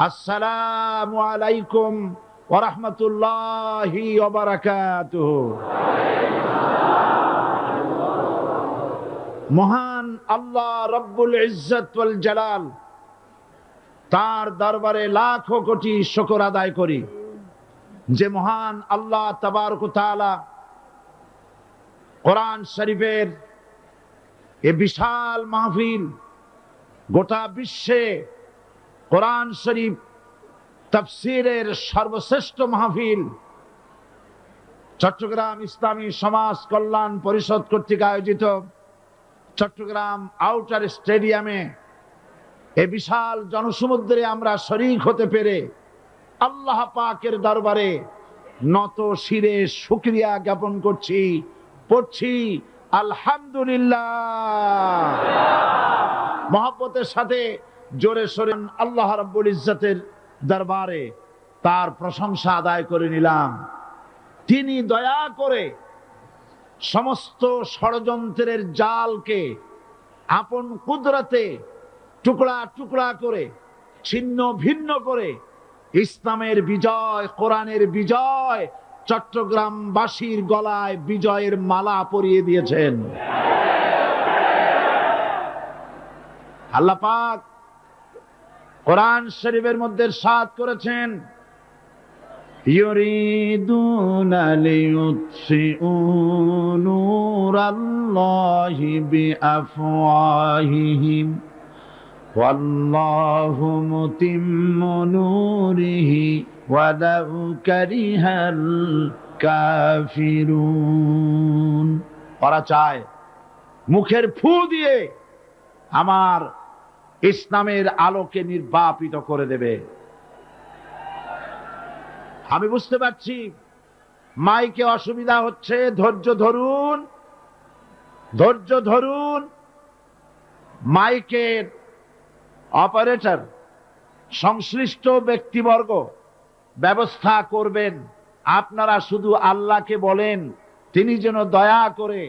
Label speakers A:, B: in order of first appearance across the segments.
A: আসসালামু আলাইকুম ওয়া রাহমাতুল্লাহি ওয়া বারাকাতুহু। মহান আল্লাহ রব্বুল ইজ্জত ওয়াল জালাল, তার দরবারে লাখো কোটি শুকর আদায় করি যে মহান আল্লাহ তাবারক ওয়া তাআলা কোরআন শরীফের এ বিশাল মাহফিল, গোটা বিশ্বে কোরআন শরীফ তাফসীরের সর্বশ্রেষ্ঠ মাহফিল চট্টগ্রাম ইসলামী সমাজ কল্যাণ পরিষদ কর্তৃক আয়োজিত চট্টগ্রাম আউটার স্টেডিয়ামে এ বিশাল জনসমুদ্রে আমরা শরীক হতে পেরে আল্লাহ পাকের দরবারে নত শিরে শুকরিয়া জ্ঞাপন করছি, পড়ছি আলহামদুলিল্লাহ। মহব্বতের সাথে জোরে সোরে আল্লাহ রাব্বুল ইজ্জতের দরবারে তার প্রশংসা আদায় করে নিলাম। তিনি দয়া করে সমস্ত ষড়যন্ত্রের জালকে আপন কুদরতে টুকরা টুকরা করে ছিন্ন ভিন্ন করে ইসলামের বিজয়, কোরআনের বিজয় চট্টগ্রামবাসীর গলায় বিজয়ের মালা পরিয়ে দিয়েছেন। আল্লাহ পাক কোরআন শরীফের মধ্যে ইরশাদ করেছেন, ইউরিদুনা লিইউতফিউ নূরাল্লাহি বিআফওয়াহিহিম ওয়াল্লাহু মুতিম্মু নূরিহি ওয়ালাউ কারিহাল কাফিরুন। ওরা চায় মুখের ফু দিয়ে আমার ইসলামের আলোকে নির্বাপিত করে দেবে। আমি বুঝতে পারছি মাইকে অসুবিধা হচ্ছে, ধৈর্য ধরুন, ধৈর্য ধরুন। মাইকের অপারেটর সংশ্লিষ্ট ব্যক্তিবর্গ ব্যবস্থা করবেন। আপনারা শুধু আল্লাহকে বলেন তিনি যেন দয়া করে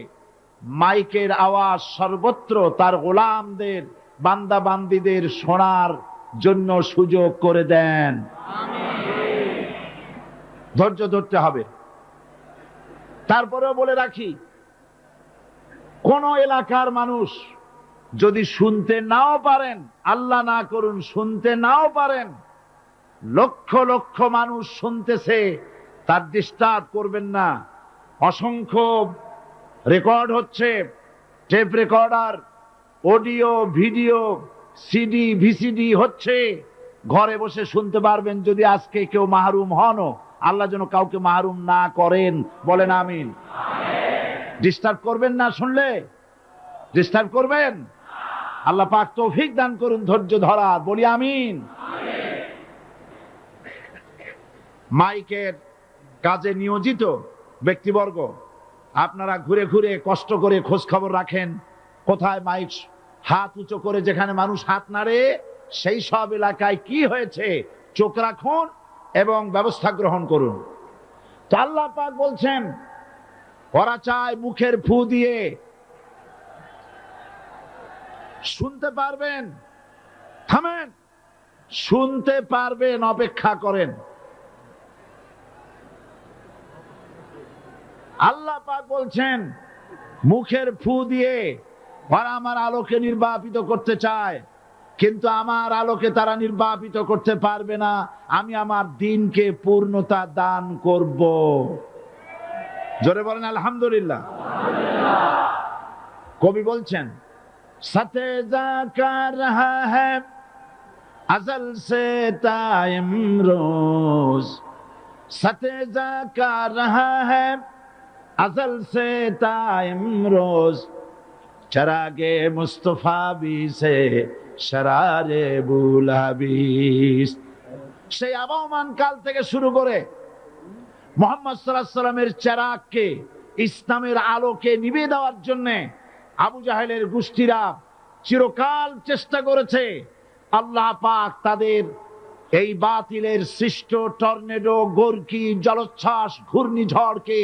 A: মাইকের আওয়াজ সর্বত্র তার গোলামদের, বান্দা বান্দীদের শোনার জন্য সুযোগ করে দেন। ধৈর্য ধরতে হবে। তারপরেও বলে রাখি, কোন এলাকার মানুষ যদি শুনতে নাও পারেন, আল্লাহ না করুন শুনতে নাও পারেন, লক্ষ লক্ষ মানুষ শুনতেছে, তার ডিস্টার্ব করবেন না। অসংখ্য রেকর্ড হচ্ছে, tape recorder, audio video, CD VCD হচ্ছে, ঘরে বসে শুনতে পারবেন। যদি আজকে কেউ মাহরুম হন, আল্লাহ যেন কাউকে মাহরুম না করেন, বলেন আমিন। ডিস্টার্ব করবেন না, শুনলে ডিস্টার্ব করবেন। আল্লাহ পাক তৌফিক দান করুন ধৈর্য ধরার, বলি আমিন। মাইকের কাজে নিয়োজিত ব্যক্তিবর্গ, আপনারা ঘুরে ঘুরে কষ্ট করে খোঁজ খবর রাখেন কোথায় মাইক হাত উঁচু করে যেখানে মানুষ হাত নাড়ে সেই সব এলাকায় কি হয়েছে চোখ রাখুন এবং ব্যবস্থা গ্রহণ করুন। তো আল্লাহ পাক বলছেন ওরা চায় মুখের ফু দিয়ে শুনতে পারবেন, থামেন, শুনতে পারবেন, অপেক্ষা করেন। আল্লাহ পাক বলছেন মুখের ফু দিয়ে ওরা আমার আলোকে নির্বাপিত করতে চায়, কিন্তু আমার আলোকে তারা নির্বাপিত করতে পারবে না। আমি আমার দ্বীনকে পূর্ণতা দান করব। জোরে বলেন আলহামদুলিল্লাহ। কবি বলছেন, সতে জাকা রহা হ্যায় আজল সে তা ইমরোজ, সতে জাকা রহা হ্যায় अज़ल से ता इमरोज, चरागे मुस्तफा भी से शरारे बुलाबिस। সেই আবহমান কাল থেকে শুরু করে মুহাম্মদ সাল্লাল্লাহু আলাইহি সাল্লামের চেরাগকে, ইসলামের আলোকে নিভিয়ে দেওয়ার জন্য আবু জাহেলের গোষ্ঠীরা চিরকাল চেষ্টা করেছে। আল্লাহ পাক তাদের এই বাতিলের সৃষ্ট টর্নেডো, গর্কি, জলোচ্ছ্বাস, ঘূর্ণিঝড়কে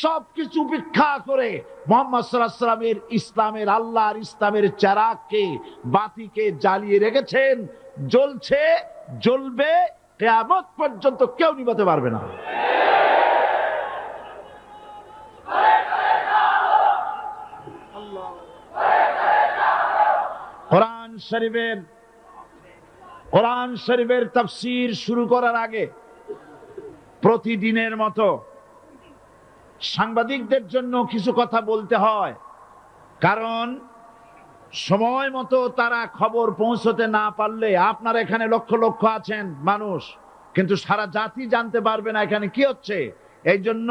A: সবকিছু উপেক্ষা করে মুহাম্মদ সাল্লাল্লাহু আলাইহি ওয়াসাল্লামের ইসলামের, আল্লাহর ইসলামের চেরাগকে, বাতিকে জ্বালিয়ে রেখেছেন জ্বলছে, জ্বলবে, কিয়ামত পর্যন্ত কেউ নিভাতে পারবে না। কোরআন শরীফের তাফসীর শুরু করার আগে প্রতিদিনের মতো সাংবাদিকদের জন্য কিছু কথা বলতে হয়, কারণ সময় মতো তারা খবর পৌঁছতে না পারলে, আপনার এখানে লক্ষ লক্ষ আছেন মানুষ, কিন্তু সারা জাতি জানতে পারবে না এখানে কি হচ্ছে। এই জন্য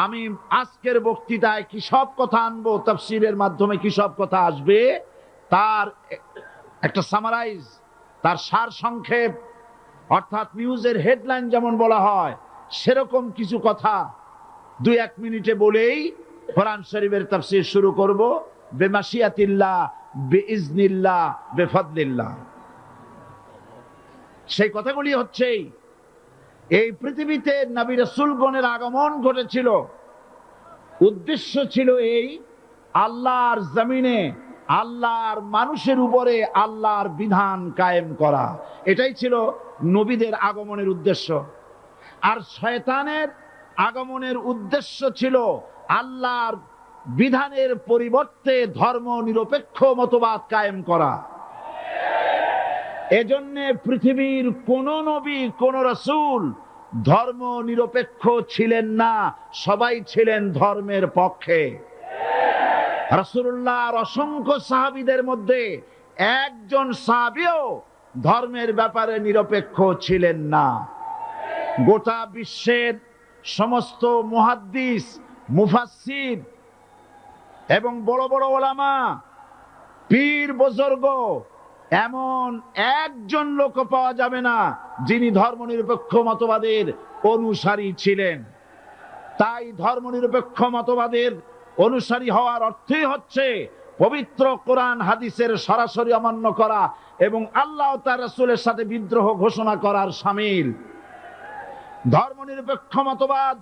A: আমি আজকের বক্তৃতায় কি সব কথা আনবো, তাফসীরের মাধ্যমে কি সব কথা আসবে, তার একটা সামারাইজ, তার সার সংক্ষেপ, অর্থাৎ নিউজের হেডলাইন যেমন বলা হয় সেরকম কিছু কথা 2-1 মিনিটে বলেই কোরআন শরীফের তাফসীর শুরু করব। বেমাশিয়াতিল্লাহ, বিইজনিল্লাহ, বেফাদলিল্লাহ। সেই কথাগুলি হচ্ছে, এই পৃথিবীতে নবী রাসূলগণের আগমন ঘটেছিল, উদ্দেশ্য ছিল এই আল্লাহর জমিনে আল্লাহর মানুষের উপরে আল্লাহর বিধান কায়েম করা। এটাই ছিল নবীদের আগমনের উদ্দেশ্য। আর শয়তানের আগমনের উদ্দেশ্য ছিল আল্লাহর বিধানের পরিবর্তে ধর্ম নিরপেক্ষ মতবাদ কায়েম করা। এজন্যে পৃথিবীর কোন নবী, কোন রাসূল ধর্ম নিরপেক্ষ ছিলেন না, সবাই ছিলেন ধর্মের পক্ষে। রাসূলুল্লাহর অসংখ্য সাহাবীদের মধ্যে একজন সাহাবীও ধর্মের ব্যাপারে নিরপেক্ষ ছিলেন না। গোটা বিশ্বের সমস্ত মুহাদ্দিস, মুফাসসির এবং বড় বড় ওলামা, পীর বুজুর্গ, এমন একজন লোক পাওয়া যাবে না যিনি ধর্মনিরপেক্ষ মতবাদের অনুসারী ছিলেন। তাই ধর্মনিরপেক্ষ মতবাদের অনুসারী হওয়ার অর্থই হচ্ছে পবিত্র কোরআন হাদিসের সরাসরি অমান্য করা এবং আল্লাহ ও তার রাসূলের সাথে বিদ্রোহ ঘোষণা করার শামিল। ধর্মনিরপেক্ষ মতবাদ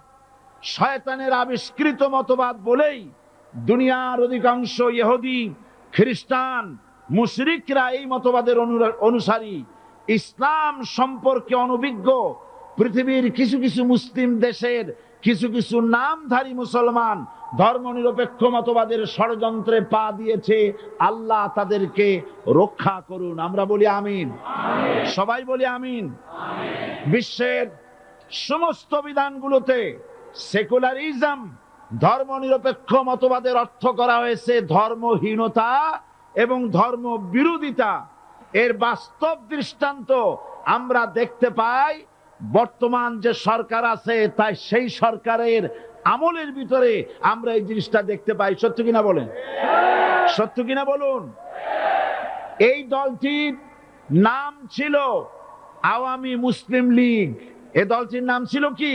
A: শয়তানের আবিষ্কৃত মতবাদ বলেই দুনিয়ার অধিকাংশ ইহুদি, খ্রিস্টান, মুশরিকরা এই মতবাদের অনুসারী। ইসলাম সম্পর্কে অনভিজ্ঞ পৃথিবীর কিছু কিছু মুসলিম দেশের কিছু কিছু নামধারী মুসলমান ধর্মনিরপেক্ষ মতবাদের ষড়যন্ত্রে পা দিয়েছে। আল্লাহ তাদেরকে রক্ষা করুন। আমরা বলি আমিন, সবাই বলি আমিন। বিশ্বের সমস্ত বিধানগুলোতে সেকুলারিজম, ধর্মনিরপেক্ষ মতবাদের অর্থ করা হয়েছে ধর্মহীনতা এবং ধর্ম বিরোধিতা। এর বাস্তব দৃষ্টান্ত আমরা দেখতে পাই বর্তমান যে সরকার আছে, তাই সেই সরকারের আমলের ভিতরে আমরা এই জিনিসটা দেখতে পাই। সত্য কিনা বলেন? সত্য কিনা বলুন? এই দলটির নাম ছিল আওয়ামী মুসলিম লীগ। এই দলটির নাম ছিল কি?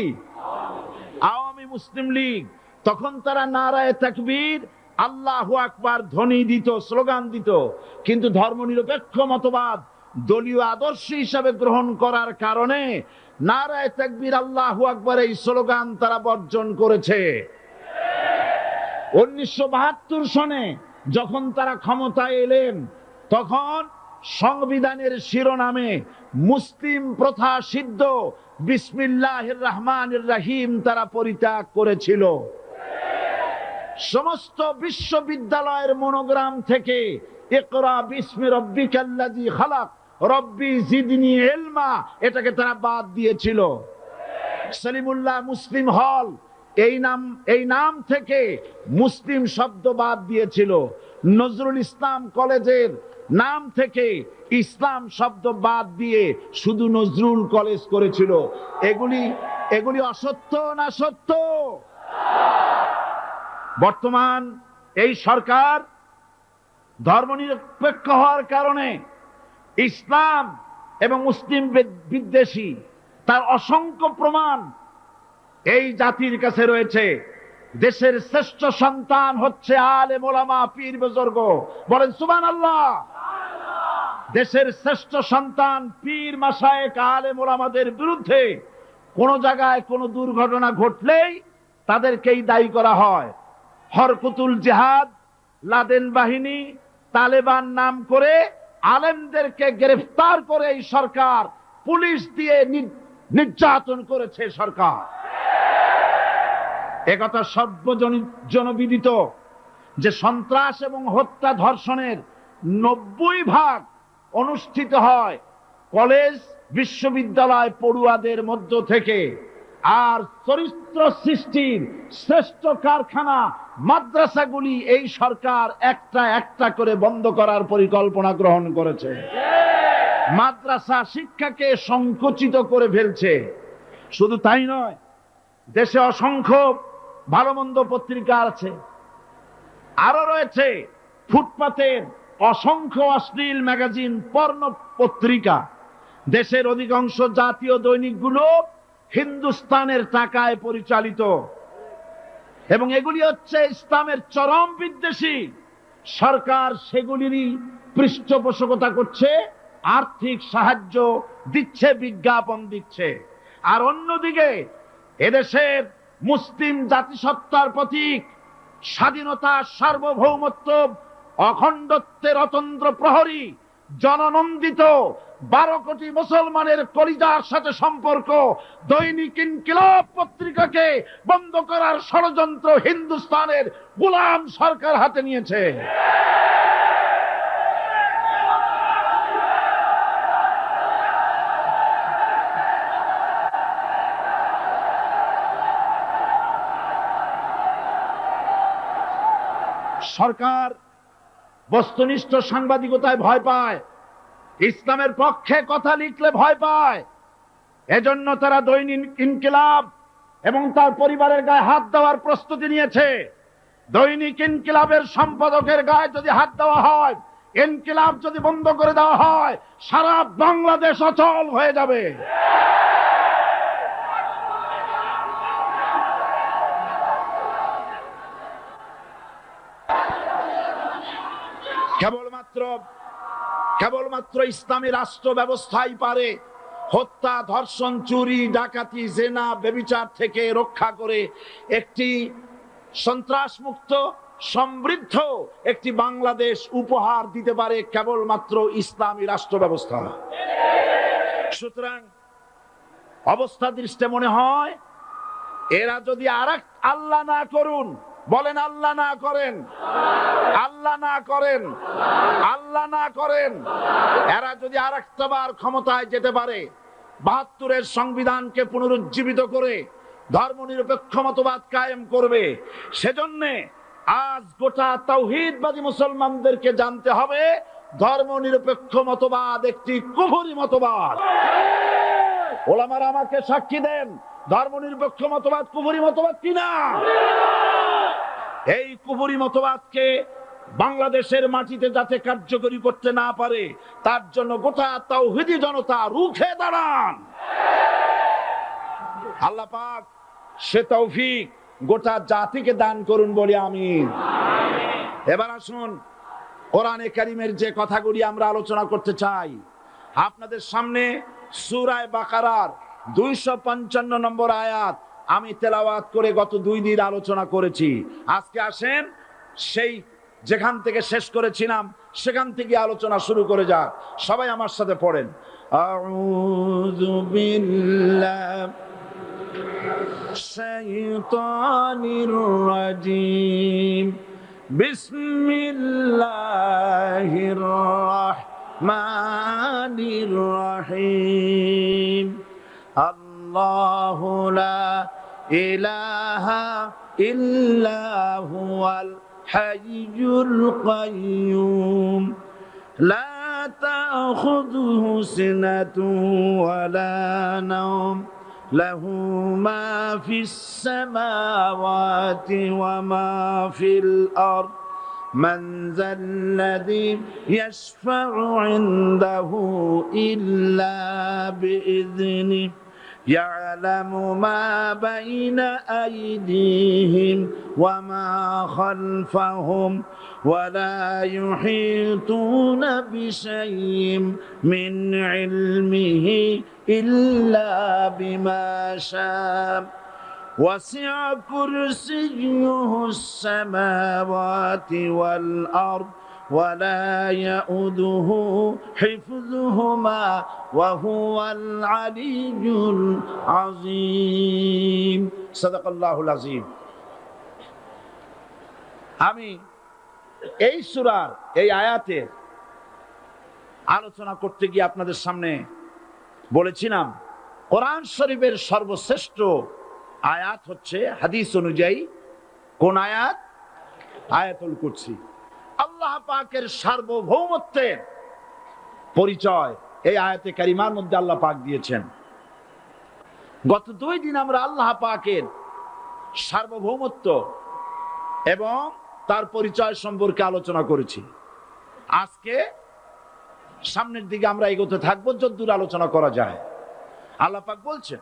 A: আওয়ামী মুসলিম লীগ। তখন তারা নারায়ে তাকবীর, আল্লাহু আকবার ধ্বনি দিত, স্লোগান দিত, কিন্তু ধর্মনিরপেক্ষ মতবাদ দলীয় আদর্শ হিসাবে গ্রহণ করার কারণে নারায়ে তাকবীর, আল্লাহু আকবার এই স্লোগান তারা বর্জন করেছে। 1972 সনে যখন তারা ক্ষমতায় এলেন, তখন সংবিধানের শিরোনামে মুসলিম প্রথা সিদ্ধ বিসমিল্লাহির রহমানির রহিম তারা পরিত্যাগ করেছিল। সমস্ত বিশ্ববিদ্যালয়ের মনোগ্রাম থেকে ইকরা বিসমি রাব্বিকাল্লাযী খালাক রব্বি জিদনি ইলমা এটাকে তারা বাদ দিয়েছিল। সলিমুল্লাহ মুসলিম হল এই নাম থেকে মুসলিম শব্দ বাদ দিয়েছিল। নজরুল ইসলাম কলেজের নাম থেকে ইসলাম শব্দ বাদ দিয়ে শুধু নজরুল কলেজ করেছিল। এগুলি অসত্য না সত্য? বর্তমান এই সরকার ধর্মনিরপেক্ষ হওয়ার কারণে ইসলাম এবং মুসলিম বিদ্বেষী, তার অসংখ্য প্রমাণ এই জাতির কাছে রয়েছে। দেশের শ্রেষ্ঠ সন্তান হচ্ছে আলেম ওলামা, পীর বুজুর্গ। বলেন সুবহানাল্লাহ। দেশের শ্রেষ্ঠ সন্তান পীর মাশায়েখ আলেম ওলামাদের বিরুদ্ধে কোন জায়গায় কোনো দুর্ঘটনা ঘটলেই তাদেরকেই দায়ী করা হয়। হরকুতুল জিহাদ, লাদেন বাহিনী, তালেবান নাম করে আলেমদেরকে গ্রেফতার করে এই সরকার পুলিশ দিয়ে নির্যাতন করেছে সরকার। একথা সর্বজনবিদিত যে সন্ত্রাস এবং হত্যা ধর্ষণের 90% অনুষ্ঠিত হয় কলেজ বিশ্ববিদ্যালয় পড়ুয়াদের মধ্য থেকে, আর চরিত্র সৃষ্টির শ্রেষ্ঠ কারখানা মাদ্রাসাগুলি এই সরকার একটা একটা করে বন্ধ করার পরিকল্পনা গ্রহণ করেছে। মাদ্রাসা শিক্ষাকে সংকুচিত করে ফেলছে। শুধু তাই নয়, দেশে অসংখ্য ভালো মন্দ পত্রিকা আছে, আরো রয়েছে ফুটপাতের অসংখ্য অশ্লীল ম্যাগাজিন, পর্ণ পত্রিকা। দেশের অধিকাংশ জাতীয় দৈনিকগুলো হিন্দুস্তানের টাকায় পরিচালিত এবং এগুলি হচ্ছে ইসলামের চরম বিদ্বেষী। সরকার সেগুলিরই পৃষ্ঠপোষকতা করছে, আর্থিক সাহায্য দিচ্ছে, বিজ্ঞাপন দিচ্ছে। আর অন্যদিকে এদেশের মুসলিম জাতিসত্তার প্রতীক, স্বাধীনতা, সার্বভৌমত্ব, অখণ্ডত্বের অতন্দ্র প্রহরী, জননন্দিত 12 কোটি মুসলমানের কলিজার সাথে সম্পর্ক দৈনিক ইনকিলাব পত্রিকাকে বন্ধ করার ষড়যন্ত্র হিন্দুস্তানের গোলাম সরকার হাতে নিয়েছে। সরকার বস্তুনিষ্ঠ সাংবাদিকতায় ভয় পায়, ইসলামের পক্ষে কথা লিখলে ভয় পায়। এজন্য তারা দৈনিক ইনকিলাব এবং তার পরিবারের গায়ে হাত দেওয়ার প্রস্তুতি নিয়েছে। দৈনিক ইনকিলাবের সম্পাদকের গায়ে যদি হাত দেওয়া হয়, ইনকিলাব যদি বন্ধ করে দেওয়া হয়, সারা বাংলাদেশ অচল হয়ে যাবে। কেবলমাত্র ইসলামী রাষ্ট্র ব্যবস্থাই পারে হত্যা, ধর্ষণ, চুরি, ডাকাতি, জেনা, ব্যভিচার থেকে রক্ষা করে একটি সন্ত্রাসমুক্ত সমৃদ্ধ একটি বাংলাদেশ উপহার দিতে পারে কেবলমাত্র ইসলামী রাষ্ট্র ব্যবস্থা। সুতরাং অবস্থা দৃষ্টে মনে হয় এরা যদি আরেক আল্লাহ না করুন, বলেন আল্লাহ না করেন, আল্লাহ না করেন, আল্লাহ না করেন, এরা যদি আরেকটাবার ক্ষমতায় যেতে পারে, ৭২-এর সংবিধানকে পুনরুজ্জীবিত করে ধর্মনিরপেক্ষ মতবাদ কায়েম করবে, সেজন্য আজ গোটা তাওহীদবাদী মুসলমানদেরকে জানতে হবে ধর্মনিরপেক্ষ মতবাদ একটি কুফরি মতবাদ। ওলামারা আমাকে সাক্ষী দেন, ধর্মনিরপেক্ষ মতবাদ কুফরি মতবাদ কিনা। এই কুফরি মতবাদকে বাংলাদেশের মাটিতে যাতে কার্যকরী করতে না পারে, তার জন্য গোটা তাওহীদি জনতা রুখে দাঁড়ান। আল্লাহ পাক সে তৌফিক গোটা জাতিকে দান করুন বলি আমিন। এবার আসুন কোরআনে কারীমের যে কথাগুলি আমরা আলোচনা করতে চাই, আপনাদের সামনে সূরা বাকারার 255 নম্বর আয়াত আমি তেলাওয়াত করে গত 2 দিন আলোচনা করেছি। আজকে আসেন সেই যেখান থেকে শেষ করেছিলাম সেখান থেকে আলোচনা শুরু করে যাক। সবাই আমার সাথে পড়েন, আউযু বিল্লাহি শাইতানির রাজিম, বিসমিল্লাহির রাহমানির রাহিম। আল্লাহু লা ইলাহা ইল্লা হুয়াল হাইয়ুল কাইয়্যুম, লা তাখুযুহু সিনাতুন ওয়ালা নাওম, লাহু মা ফিস সামাওয়াতি ওয়া মা ফিল আরদ, মান যাল্লাযী ইয়াশফা'ু ইনদাহু ইল্লা বিইذনিহি, ইয়ালামু মা বাইনা আইদিহিম ওয়া মা খালফাহুম ওয়া লা ইউহিতুনা বিশাইইন মিন ইলমিহি ইল্লা বিমা শাআ, ওয়াসি'a কুরসিয়্যুহু আস-সামাওয়াতি ওয়াল আরদ ولا يؤوده حفظهما وهو العلي العظيم صدق الله العظيم। আমি এই সূরার এই আয়াতের আলোচনা করতে গিয়ে আপনাদের সামনে বলেছিলাম কোরআন শরীফের সর্বশ্রেষ্ঠ আয়াত হচ্ছে হাদিস অনুযায়ী কোন আয়াত? আয়াতুল কুরসি। আল্লাহ পাকের সার্বভৌমত্বের পরিচয় এই আয়াতে কারিমার মধ্যে আল্লাহ পাক দিয়েছেন। গত 2 দিন আমরা আল্লাহ পাকের সার্বভৌমত্ব এবং তার পরিচয় সম্পর্কে আলোচনা করেছি। আজকে সামনের দিকে আমরা এগোতে থাকবো যতদূর আলোচনা করা যায়। আল্লাহ পাক বলছেন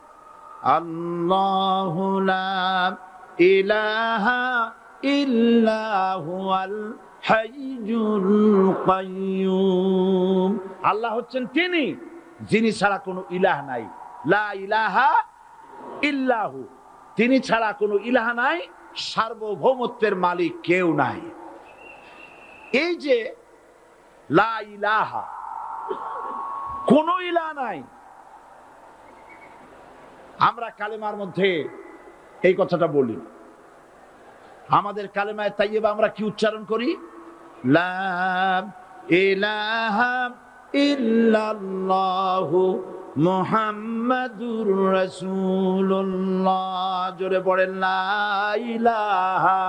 A: আল্লাহু লা ইলাহা ইল্লা হুয়াল হাইয়ুল কাইয়্যুম। আল্লাহ হচ্ছেন তিনি যিনি ছাড়া কোনো ইলাহ নাই। লা ইলাহা ইল্লাহু, তিনি ছাড়া কোনো ইলাহ নাই, সার্বভৌমত্বের মালিক কেউ নাই। এই যে লা ইলাহা, কোনো ইলাহ নাই, আমরা কালেমার মধ্যে এই কথাটা বলি। আমাদের কালেমায়ে তাইয়্যিবা আমরা কি উচ্চারণ করি? লা ইলাহা ইল্লাল্লাহু মুহাম্মাদুর রাসূলুল্লাহ। জোরে পড়েন লা ইলাহা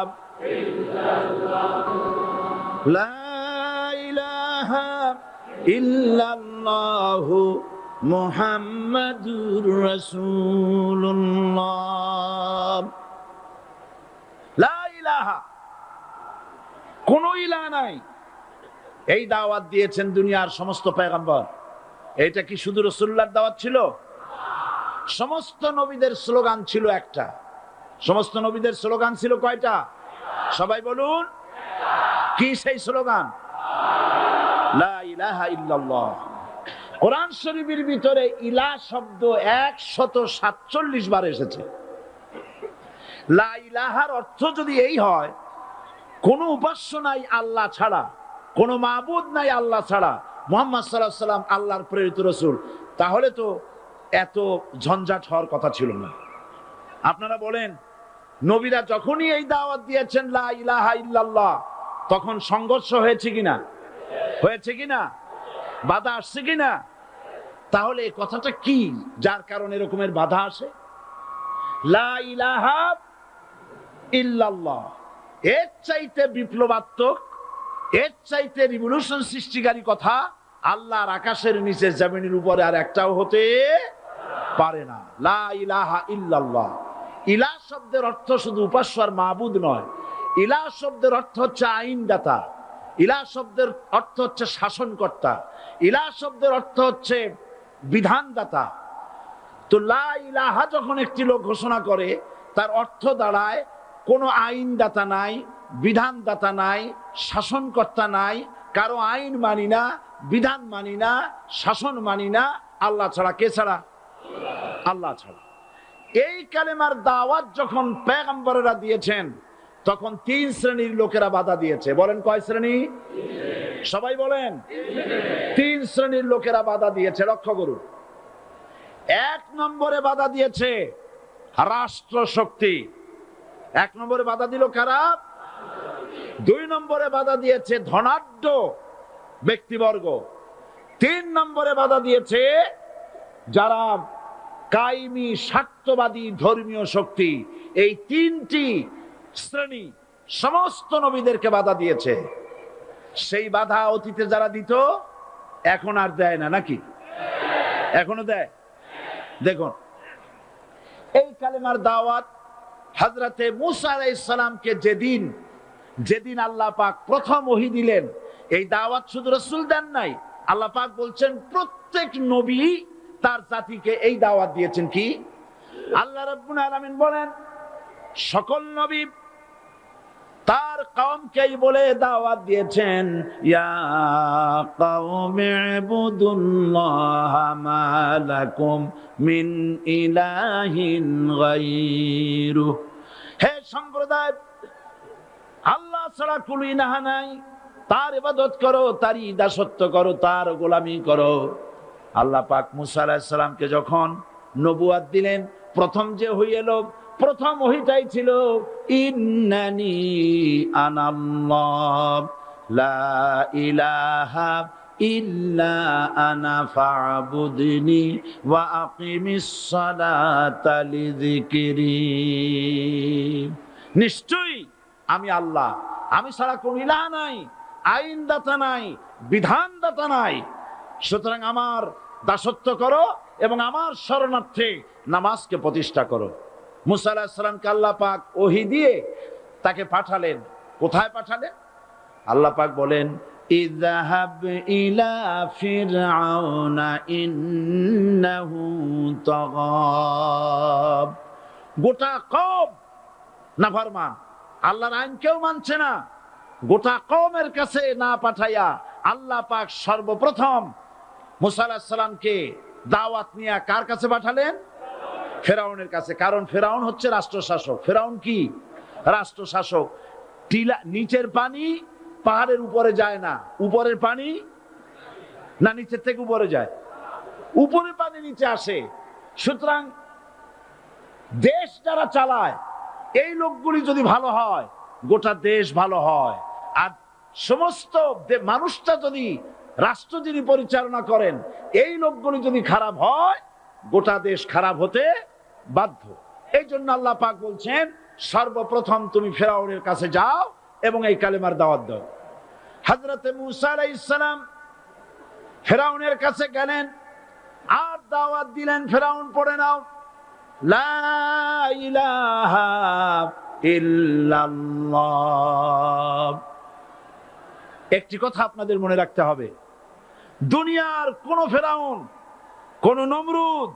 A: ইল্লাল্লাহু, লা ইলাহা ইল্লাল্লাহু মুহাম্মাদুর রাসূলুল্লাহ। লা ইলাহা, কোন ইলাহ নাই, এই দাওয়াত দিয়েছেন দুনিয়ার সমস্ত পয়গম্বর। এটা কি শুধু রাসূলুল্লাহর দাওয়াত ছিল? সমস্ত নবীদের স্লোগান ছিল একটা। সমস্ত নবীদের স্লোগান ছিল কয়টা? সবাই বলুন, কি সেই স্লোগান? লা ইলাহা ইল্লাল্লাহ। কোরআন শরীফের ভিতরে ইলাহ শব্দ 147 বার এসেছে। লা ইলাহার অর্থ যদি এই হয় কোন উপাস্য নাই আল্লাহ ছাড়া, কোন মাবুদ নাই আল্লাহ ছাড়া, মুহাম্মদ সাল্লাল্লাহু আলাইহি ওয়াসাল্লাম আল্লাহর প্রেরিত রাসূল, তাহলে তো এত ঝঞ্ঝাট হওয়ার কথা ছিল না। আপনারা বলেন, নবীরা যখনই এই দাওয়াত দিয়েছেন লা ইলাহা ইল্লাল্লাহ, তখন সংঘর্ষ হয়েছে কিনা? হয়েছে কিনা? বাধা আসছে কিনা? তাহলে এই কথাটা কি যার কারণে এরকমের বাধা আসে? লা ইলাহা ইল্লাল্লাহ, এর চাইতে বিপ্লবাত্মক, এর চাইতে রিভলিউশন সৃষ্টিকারী কথা আল্লাহর আকাশের নিচে জমিনের উপরে আর একটাও হতে পারে না। লা ইলাহা ইল্লাল্লাহ। ইলাহ শব্দের অর্থ শুধু উপাস্য আর মাবুদ নয়। ইলাহ শব্দের অর্থ হচ্ছে আইনদাতা, ইলাহ শব্দের অর্থ হচ্ছে শাসনকর্তা, ইলাহ শব্দের অর্থ হচ্ছে বিধানদাতা। তো লা ইলাহা যখন একটি লোক ঘোষণা করে, তার অর্থ দাঁড়ায় কোনো আইনদাতা নাই, বিধানদাতা নাই, শাসনকর্তা নাই, কারো আইন মানি না, বিধান মানি না, শাসন মানি না, আল্লাহ ছাড়া। কে ছাড়া? আল্লাহ ছাড়া। এই কালেমার দাওয়াত যখন পয়গম্বরেরা দিয়েছেন, তখন 3 শ্রেণীর লোকেরা বাধা দিয়েছে। বলেন কয় শ্রেণী? সবাই বলেন। 3 শ্রেণীর লোকেরা বাধা দিয়েছে। লক্ষ্য করুন। 1 নম্বরে বাধা দিয়েছে রাষ্ট্র শক্তি। 1 নম্বরে বাধা দিল কারা? 2 নম্বরে বাধা দিয়েছে ধনাঢ্য ব্যক্তিবর্গ। 3 নম্বরে বাধা দিয়েছে যারা কায়েমি স্বার্থবাদী ধর্মীয় শক্তি। এই 3টি শ্রেণী সমস্ত নবীদেরকে বাধা দিয়েছে। সেই বাধা অতীতে যারা দিত এখন আর দেয় না, নাকি? এখনো দেয়। দেখুন, এই কালেমার দাওয়াত হযরতে মূসা আলাইহিস সালামকে যেদিন আল্লাহ পাক প্রথম ওহী দিলেন, এই দাওয়াত শুধু রাসূল দেন নাই, আল্লাহ পাক বলছেন প্রত্যেক নবী তার জাতিকে এই দাওয়াত দিয়েছেন। কি? আল্লাহ রাব্বুল আলামিন বলেন, সকল নবী তার কওমকেই বলে দাওয়াত দিয়েছেন, ইয়া কওমি ইবুদুল্লাহা মা লাকুম মিন ইলাহিন গায়রুহু। হে সম্প্রদায়, আল্লাহ ছাড়া কোনো ইলাহ নাই, তার ইবাদত করো, তারই দাসত্ব করো, তার গোলামি করো। আল্লাহ পাক মুসা আলাইহিস সালামকে যখন নবুয়াত দিলেন, প্রথম যে ওহী এলো, প্রথম ওহীটাই ছিল ইন্নানি আনাল্লাহ লা ইলাহা ইল্লা আনা ফা'বুদনি ওয়া আকিমিস সালাতা লিযিকরি। নিশ্চয়ই আমি আল্লাহ, আমি ছাড়া কোন ইলাহ নাই, আইনদাতা নাই, বিধানদাতা নাই, সুতরাং আমার দাসত্ব করো এবং আমার শরণার্থে নামাজকে প্রতিষ্ঠা করো। মুসা আলাইহিস সালামকে আল্লাহ পাক ওহী দিয়ে তাকে পাঠালেন। কোথায় পাঠালেন? আল্লাহ পাক বলেন, ইযহাব ইলা ফিরআউনা ইন্নাহু তাগা। গোটা কওম নাফরমান, আল্লাহর আইন কেউ মানছে না। গোটা কওমের কাছে না পাঠাইয়া আল্লাহ পাক সর্বপ্রথম মুসা আলাইহিস সালামকে দাওয়াত নিয়ে কার কাছে পাঠালেন? ফেরাউনের কাছে। কারণ ফেরাউন হচ্ছে রাষ্ট্রশাসক। ফেরাউন কি? রাষ্ট্রশাসক। টিলা, নিচের পানি পাহাড়ের উপরে যায় না, উপরের পানি না নিচের থেকে উপরে যায়, উপরে পানি নিচে আসে। সুতরাং দেশ যারা চালায় এই লোকগুলি যদি ভালো হয়, গোটা দেশ ভালো হয়। আর সমস্ত মানুষটা যদি, রাষ্ট্র যিনি পরিচালনা করেন, এই লোকগুলি যদি খারাপ হয়, গোটা দেশ খারাপ হতে বাধ্য। এই জন্য আল্লাহ পাক বলছেন, সর্বপ্রথম তুমি ফেরাউনের কাছে যাও এবং এই কালেমার দাওয়াত দাও। হযরত মুসা আলাইহিস সালাম ফেরাউনের কাছে গেলেন আর দাওয়াত দিলেন, ফেরাউন পড়ে নাও লা ইলাহা ইল্লাল্লাহ। একটি কথা আপনাদের মনে রাখতে হবে, দুনিয়ার কোন ফেরাউন, কোন নমরুদ,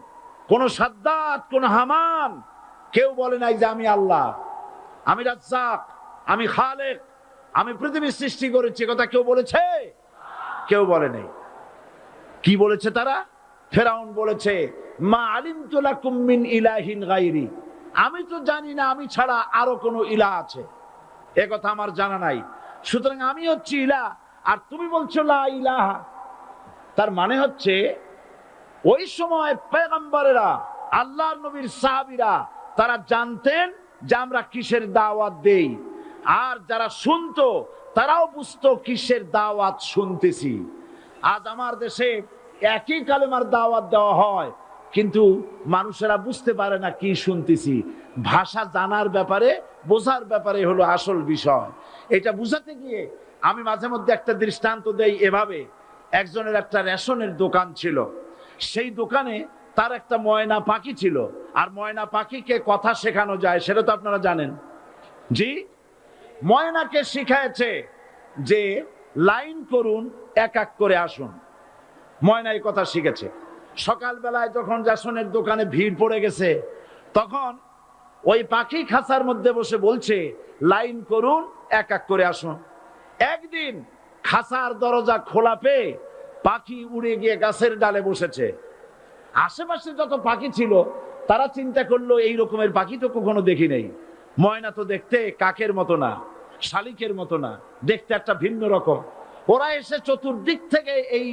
A: কোন সাদ্দাত, কোন হামান কেউ বলে নাই যে আমি আল্লাহ, আমি রাজ্জাক, আমি খালেক, আমি পৃথিবী সৃষ্টি করেছি। কথা কেউ বলেছে? কেউ বলে নাই। কি বলেছে তারা? ফেরাউন বলেছে, মা আলিমতু লাকুম মিন ইলাহিন গায়রি, আমি তো জানি না আমি ছাড়া আরো কোনো ইলাহ আছে, এ কথা আমার জানা নাই, সুতরাং আমি হচ্ছি ইলাহ, আর তুমি বলছো লা ইলাহা। তার মানে হচ্ছে ওই সময় পয়গম্বরেরা, আল্লাহর নবীর সাহাবীরা, তারা জানতেন যে আমরা কিসের দাওয়াত দেই, আর যারা শুনতো তারাও বুঝতো কিসের দাওয়াত শুনতেছি। আজ আমার দেশে একই কালেমার দাওয়াত দেওয়া হয়, কিন্তু মানুষেরা বুঝতে পারে না কি শুনতেছি। ভাষা জানার ব্যাপারে, বোঝার ব্যাপারে হলো আসল বিষয়। এটা বুঝাতে গিয়ে আমি মাঝে মধ্যে একটা দৃষ্টান্ত দেই এভাবে। একজনের একটা রেশনের দোকান ছিল, সেই দোকানে তার একটা ময়না পাখি ছিল। আর ময়না পাখিকে কথা শেখানো যায়, সেটা তো আপনারা জানেন। জি, ময়নাকে শিখায়েছে যে লাইন করুন, এক এক করে আসুন। ময়না এই কথা শিখেছে। সকালবেলায় যখন রেশনের দোকানে ভিড় পড়ে গেছে, তখন ওই পাখি খাঁচার মধ্যে বসে বলছে লাইন করুন, এক এক করে আসুন। একদিন খাঁচার দরজা খোলা পেয়ে পাখি উড়ে গিয়ে গাছের ডালে বসেছে। আশেপাশে যত পাখি ছিল তারা চিন্তা করলো এই রকমের পাখি তো কখনো দেখি নেই। ময়না তো দেখতে কাকের মতো না, শালিকের মতো না, দেখতে একটা ভিন্ন রকম। ওরা এসে চতুর্দিক থেকে এই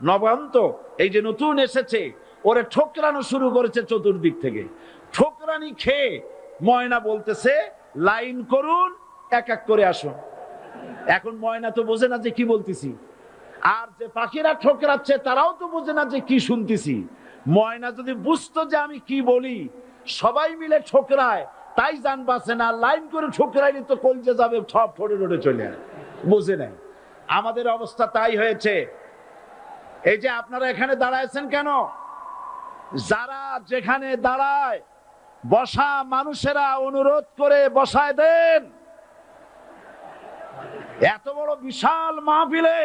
A: নবান্ত, এই যে নতুন এসেছে, ওরে ঠোকরানো শুরু করেছে চতুর্দিক থেকে। ঠোকরানি খেয়ে ময়না বলতেছে লাইন করুন, এক এক করে আসুন। এখন ময়না তো বোঝে না যে কি বলতেছি, আর যে পাখিরা ঠোকরাচ্ছে তারাও তো বোঝে না যে কি শুনতেছি। ময়না যদি বুঝতো যে আমি কি বলি, সবাই মিলে ঠোকরায়, তাই জান বাঁচে না। লাইন করে ঠোকরাইলে তো কলজে যাবে, সব ঠোঁটে ঠোঁটে চলে আসে, বোঝে নাই। আমাদের অবস্থা তাই হয়েছে। এই যে আপনারা এখানে দাঁড়াইছেন কেন? যারা যেখানে দাঁড়ায়, বসা মানুষেরা অনুরোধ করে বসায় দেন। এত বড় বিশাল মাহফিলে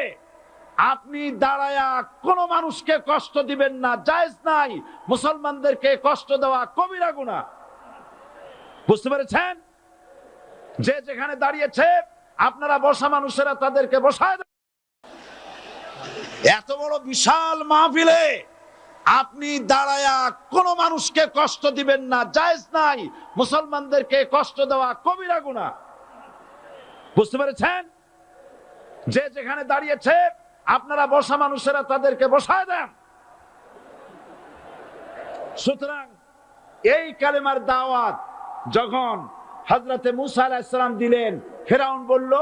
A: আপনি দাঁড়ায়া কোন মানুষকে কষ্ট দিবেন না, জায়েজ নাই। মুসলমানদেরকে কষ্ট দেওয়া কবিরা গুনাহ। বুঝতে পেরেছেন? যে যেখানে দাঁড়িয়েছে আপনারা বসা মানুষেরা তাদেরকে বসায় দেন। এত বড় বিশাল মাহফিলে আপনি দাঁড়ায়া কোন মানুষকে কষ্ট দিবেন না, জায়েজ নাই। মুসলমানদেরকে কষ্ট দেওয়া কবিরা গুনাহ। বুঝতে পেরেছেন? যে যেখানে দাঁড়িয়েছে আপনারা বসা মানুষেরা তাদেরকে বসায় দেন। সুতরাং এই কালেমার দাওয়াত যখন হযরতে মুসা আলাইহিস সালাম দিলেন, ফেরাউন বলল,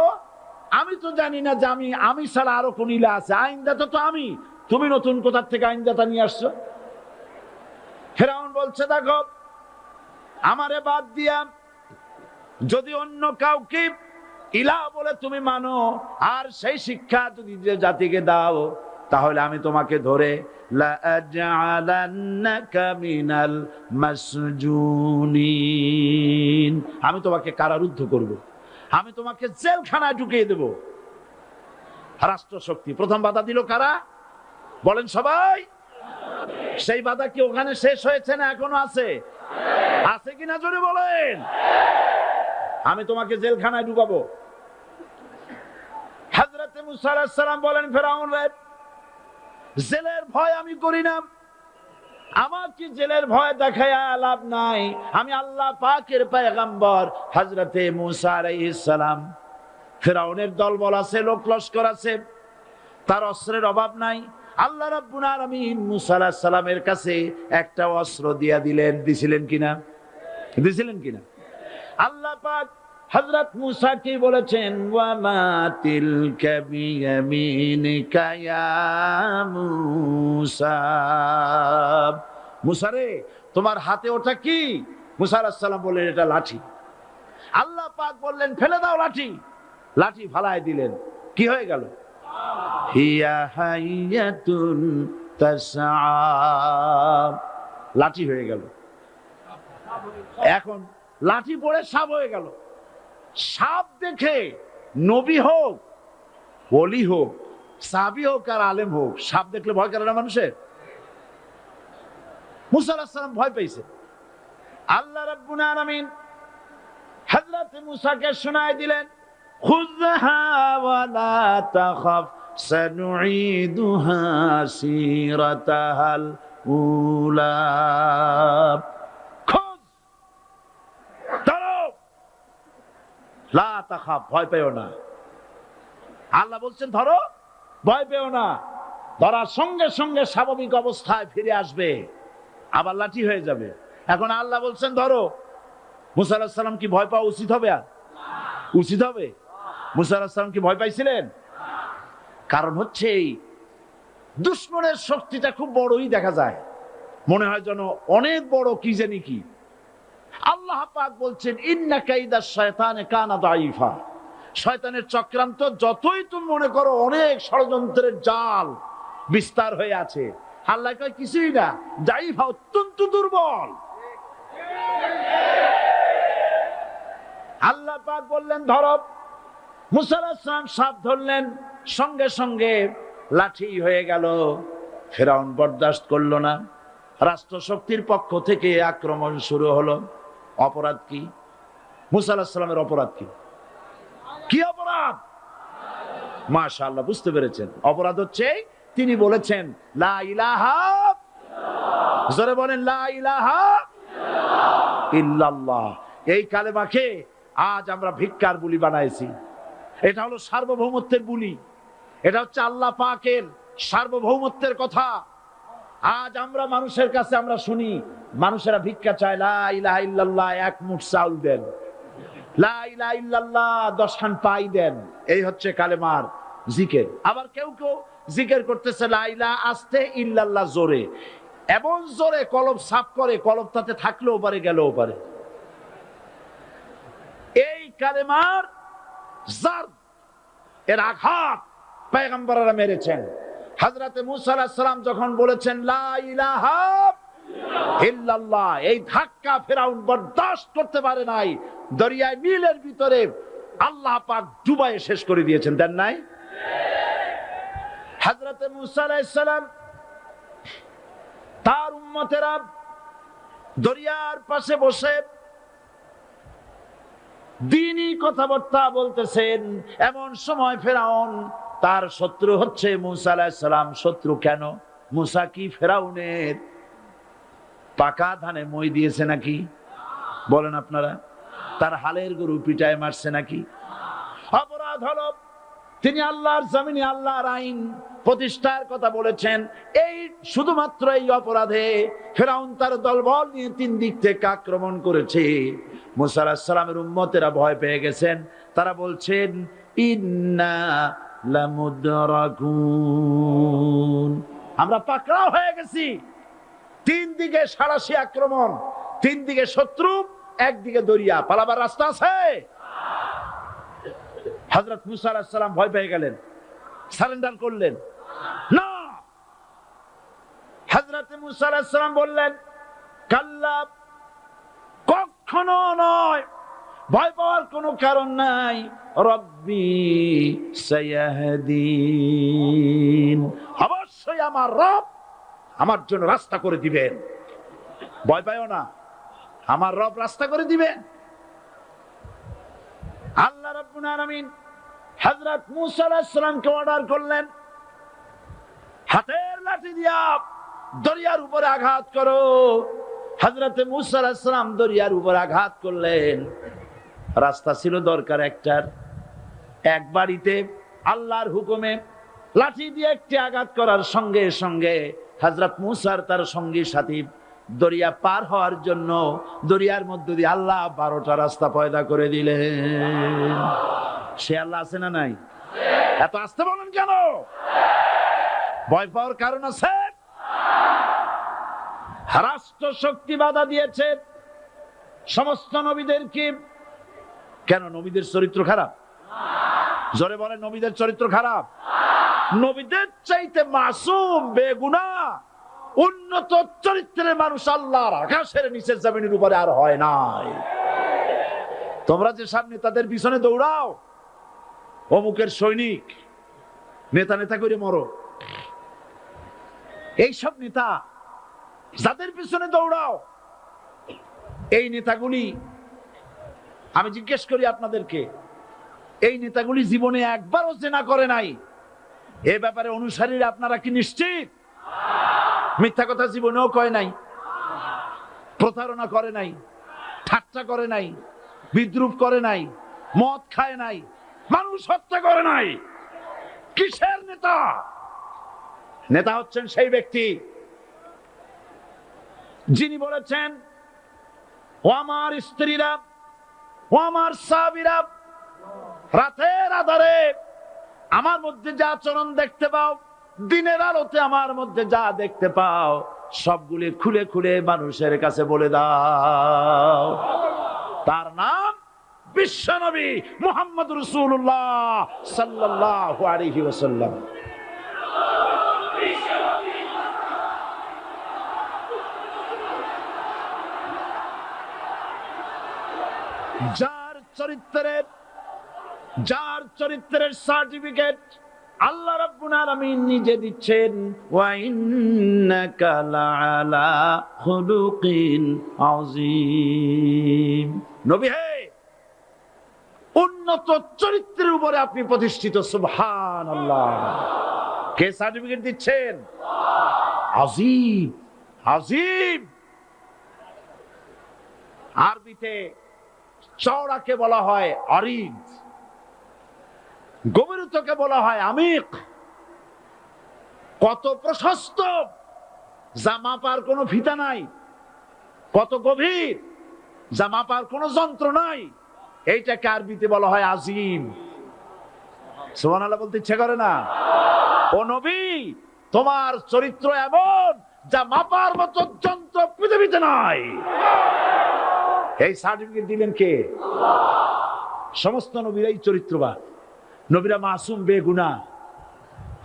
A: আমি তো জানি না যে আমি ছাড়া আরো কোন ইলা আছে, আইনদাতা তো আমি, তুমি নতুন কোথা থেকে আইনদাতা নিয়ে আসছো? ফেরাউন বলছে, দেখো আমারে বাদ দিয়া যদি অন্য কাউকে ইলাহ বলে তুমি মানো আর সেই শিক্ষা যদি যে জাতিকে দাও, তাহলে আমি তোমাকে ধরে লাআজআলান্নাকা মিনাল মাসজুনিন, আমি তোমাকে কারারুদ্ধ করব, আমি তোমাকে জেলখানায় ঢুকিয়ে দেব। রাষ্ট্র শক্তি প্রথম বাধা দিল কারা? বলেন সবাই। সেই বাধা কি ওখানে শেষ হয়েছে না এখনো আছে? আছে কিনা জোরে বলেন। আমি তোমাকে জেলখানায় ঢুকাবো। হযরত মুসা আলাইহিস সালাম বলেন, ফেরাউন রে, জেলের ভয় আমি করি না, আমার কি জেলের ভয় দেখায়া লাভ নাই, আমি আল্লাহ পাকের পয়গম্বর হযরত মুসা আলাইহিস সালাম। ফেরাউনের দলবল আছে, লোক লস্কর আছে, তার অস্ত্রের অভাব নাই। আল্লাহ রাব্বুল আলামিন মুসা আলাইহিস সালামের কাছে একটা অস্ত্র দিয়া দিলেন। দিছিলেন কিনা? দিছিলেন কিনা? আল্লাহ পাক হযরত মুসা কি বলেছেন, ওয়া মা তিলকা বিয়ামিনিকা ইয়া মুসা, মুসা রে তোমার হাতে ওটা কি? মুসা আলাইহিস সালাম বললেন, এটা লাঠি। আল্লাহ পাক বললেন, ফেলে দাও লাঠি। লাঠি ফালায় দিলেন, কি হয়ে গেল? হিয়া হাইয়াতুন তাসআ, লাঠি হয়ে গেল। এখন লাঠি পড়ে সাপ হয়ে গেল। সাপ দেখে নবী হোক, ওলি হোক, সাহাবী হোক আর আলেম হোক, সাপ দেখলে ভয় করে না মানুষের? মুসা আলাইহিস সালাম ভয় পেয়েছে। আল্লাহ রাব্বুল আলামিন হযরত মুসাকে শোনায় দিলেন, খুযহা ওয়া লা তাখাফ সানুঈদুহা সিরাতাহাল উলা, লা তাখাফ, ভয় পেও না। আল্লাহ বলছেন ধরো, ভয় পেও না। ধরার সঙ্গে সঙ্গে স্বাভাবিক অবস্থায় ফিরে আসবে, আবার লাঠি হয়ে যাবে। এখন আল্লাহ বলছেন ধরো, মুসা আলাইহিস সালাম কি ভয় পাওয়া উচিত হবে? আর উচিত হবে? মুসা আলাইহিস সালাম কি ভয় পাইছিলেন? কারণ হচ্ছে এই দুশমনের শক্তিটা খুব বড়ই দেখা যায়, মনে হয় যেন অনেক বড়, কি জানি কি। আল্লাহ পাক বলছেন, ইন্না কাইদাশ শায়তানে কানা দাঈফা, শয়তানের চক্রান্ত যতই তুমি মনে করো অনেক ষড়যন্ত্রের জাল বিস্তার হয়ে আছে, আল্লাহ কয় কিছুই না, দাঈফা, অত্যন্ত দুর্বল। আল্লাহ পাক বললেন ধরো। মুসা আলাইহিস সালাম সাপ ধরলেন, সঙ্গে সঙ্গে লাঠি হয়ে গেল। ফেরাউন বরদাস্ত করলো না, রাষ্ট্রশক্তির পক্ষ থেকে আক্রমণ শুরু হলো। অপরাধ কি? মুসা আলাইহিস সালামের অপরাধ কি? কি অপরাধ? মাশাআল্লাহ, বুঝতে পেরেছেন। অপরাধ হচ্ছে তিনি বলেছেন লা ইলাহা, জোরে বলেন লা ইলাহা ইল্লাল্লাহ। এই কালেমাকে আজ আমরা ভিক্ষার বুলি বানাইছি। এটা হলো সার্বভৌমত্বের বুলি, এটা হচ্ছে আল্লাহ পাকের সার্বভৌমত্বের কথা। আজ আমরা মানুষের কাছে আমরা শুনি, মানুষেরা ভিক্ষা চায়, লা ইলাহা ইল্লাল্লাহ, এক মুঠ চাউল দেন, লা ইলাহা ইল্লাল্লাহ 10 খান পাই দেন। এই হচ্ছে কালেমার জিকির। আবার কেউ কেউ জিকির করতেছে লা ইলাহা আস্তে, ইল্লাল্লাহ জোরে, এমন জোরে কলব সাফ করে, কলব তাতে থাকলেও পারে গেলেও পারে। এই কালেমার জার, এর আঘাত পয়গম্বররা মেরেছেন। হযরতে মুসা আলাইহিস সালাম যখন বলেছেন লা ইলাহা ইল্লাল্লাহ, এই ধাক্কা ফেরাউন বরদাস্ত করতে পারে নাই। দরিয়ায় নীলের ভিতরে আল্লাহ পাক ডুবায়ে শেষ করে দিয়েছেন, দেন নাই? হযরতে মুসা আলাইহিস সালাম তার উম্মতেরা দরিয়ার পাশে বসে দ্বীনি কথাবার্তা বলতেছেন। এমন সময় ফেরাউন, তার শত্রু হচ্ছে মুসা আলাইহিস সালাম। শত্রু কেন? মুসা কি ফেরাউনের পাকা ধানে মই দিয়েছে নাকি? বলেন আপনারা। তার হালের গরু পিটায় মারছে নাকি? অপরাধ হলো তিনি আল্লাহর জমিনে আল্লাহর আইন প্রতিষ্ঠার কথা বলেছেন। এই শুধুমাত্র এই অপরাধে ফেরাউন তার দলবল নিয়ে 3 দিক থেকে আক্রমণ করেছে। মুসা আলাইহিস সালামের উম্মতেরা ভয় পেয়ে গেছেন। তারা বলছেন ইন্না লামুদরাকুন, আমরা পাকড়াও হয়ে গেছি। 3 দিকে সারাশি আক্রমণ, 3 দিকে শত্রু, একদিকে দরিয়া, পালাবার রাস্তা আছে? হযরত মুসা আলাইহিস সালাম ভয় পেয়ে গেলেন, সারেন্ডার করলেন না। হযরত মুসা আলাইহিস সালাম বললেন কাল্লা, কখনো নয়, ভয় পাওয়ার কোনো কারণ নাই। রব্বি সায়াহদিন, অবশ্যই আমার রব আমার জন্য রাস্তা করে দিবেন। ভয় পাইও না, আমার রব রাস্তা করে দিবেন। আল্লাহ রাব্বুল আলামিন হযরত মুসা আলাইহিস সালামকে অর্ডার করলেন, হাতের লাঠি দিয়া দরিয়ার উপরে আঘাত করো। হযরত মুসা আলাইহিস সালাম দরিয়ার উপর আঘাত করলেন। রাস্তা ছিল দরকার একটার, এক বাড়িতে আল্লাহর হুকুমে লাঠি দিয়ে একটি আঘাত করার সঙ্গে সঙ্গে হযরত মুসার তার সঙ্গী সাথী দরিয়া পার হওয়ার জন্য দরিয়ার মধ্য দিয়ে আল্লাহ 12টা রাস্তা পয়দা করে দিলেন। সে আল্লাহ আছে না নাই? এত আসতে বলেন কেন? ভয় পাওয়ার কারণ আছে? রাষ্ট্র শক্তি বাধা দিয়েছে সমস্ত নবীদেরকে। কেন? নবীদের চরিত্র খারাপ? জোরে বলেন, নবীদের চরিত্র খারাপ? নবীদের চাইতে মাসুম বেগুনাহ উন্নত চরিত্রের মানুষ আল্লাহর আকাশের নিচের জমিনের উপরে আর হয় নাই। তোমরা যে সামনে তাদের পিছনে দৌড়াও, অমুকের সৈনিক, নেতা নেতা করে মরো, এইসব নেতা যাদের পিছনে দৌড়াও, এই নেতাগুলি, আমি জিজ্ঞেস করি আপনাদেরকে, এই নেতাগুলি জীবনে একবারও জেনা করে নাই? এ ব্যাপারে অনুসারীরা আপনারা কি নিশ্চিত? মিথ্যা কথা জীবনেও কয় নাই, প্রতারণা করে নাই, ঠাট্টা করে নাই, বিদ্রুপ করে নাই, মদ খায় নাই, মানুষ হত্যা করে নাই। কিসের নেতা? নেতা হচ্ছেন সেই ব্যক্তি যিনি বলেছেন, ও আমার স্ত্রীরা, ও আমার সাহাবীরা, রাতের আধারে আমার মধ্যে যা আচরণ দেখতে পাও, দিনের আলোতে আমার মধ্যে যা দেখতে পাও, সবগুলি খুলে খুলে মানুষের কাছে বলে দাও। তার নাম বিশ্বনবী মুহাম্মদ রাসূলুল্লাহ সাল্লাল্লাহু আলাইহি ওয়াসাল্লাম। যার চরিত্রের সার্টিফিকেট আল্লাহ রাব্বুল আলামিন নিজে দিচ্ছেন, ওয়া ইন্নাকা লাআলা খুলুকিন আযীম। নবী হে, উন্নত চরিত্রের উপরে আপনি প্রতিষ্ঠিত। সুবহানাল্লাহ। কে সার্টিফিকেট দিচ্ছেন? আযীম, আযীম। আরবিতে চওড়াকে বলা হয় আরিদ, গভীরতাকে বলা হয় আমিক। কত প্রশস্ত, যা মাপার কোনো ফিতা নাই, কত গভীর, যা মাপার কোনো যন্ত্র নাই, এইটাকে আরবিতে বলা হয় আজিম। সুবহানাল্লাহ বলতে ইচ্ছে করে না? ও নবী, তোমার চরিত্র এমন যা মাপার মতো যন্ত্র পৃথিবীতে নাই। এই সার্টিফিকেট দিলেন কে? সমস্ত নবীরাই চরিত্রবান, নবীরা মাসুম বেগুনাহ।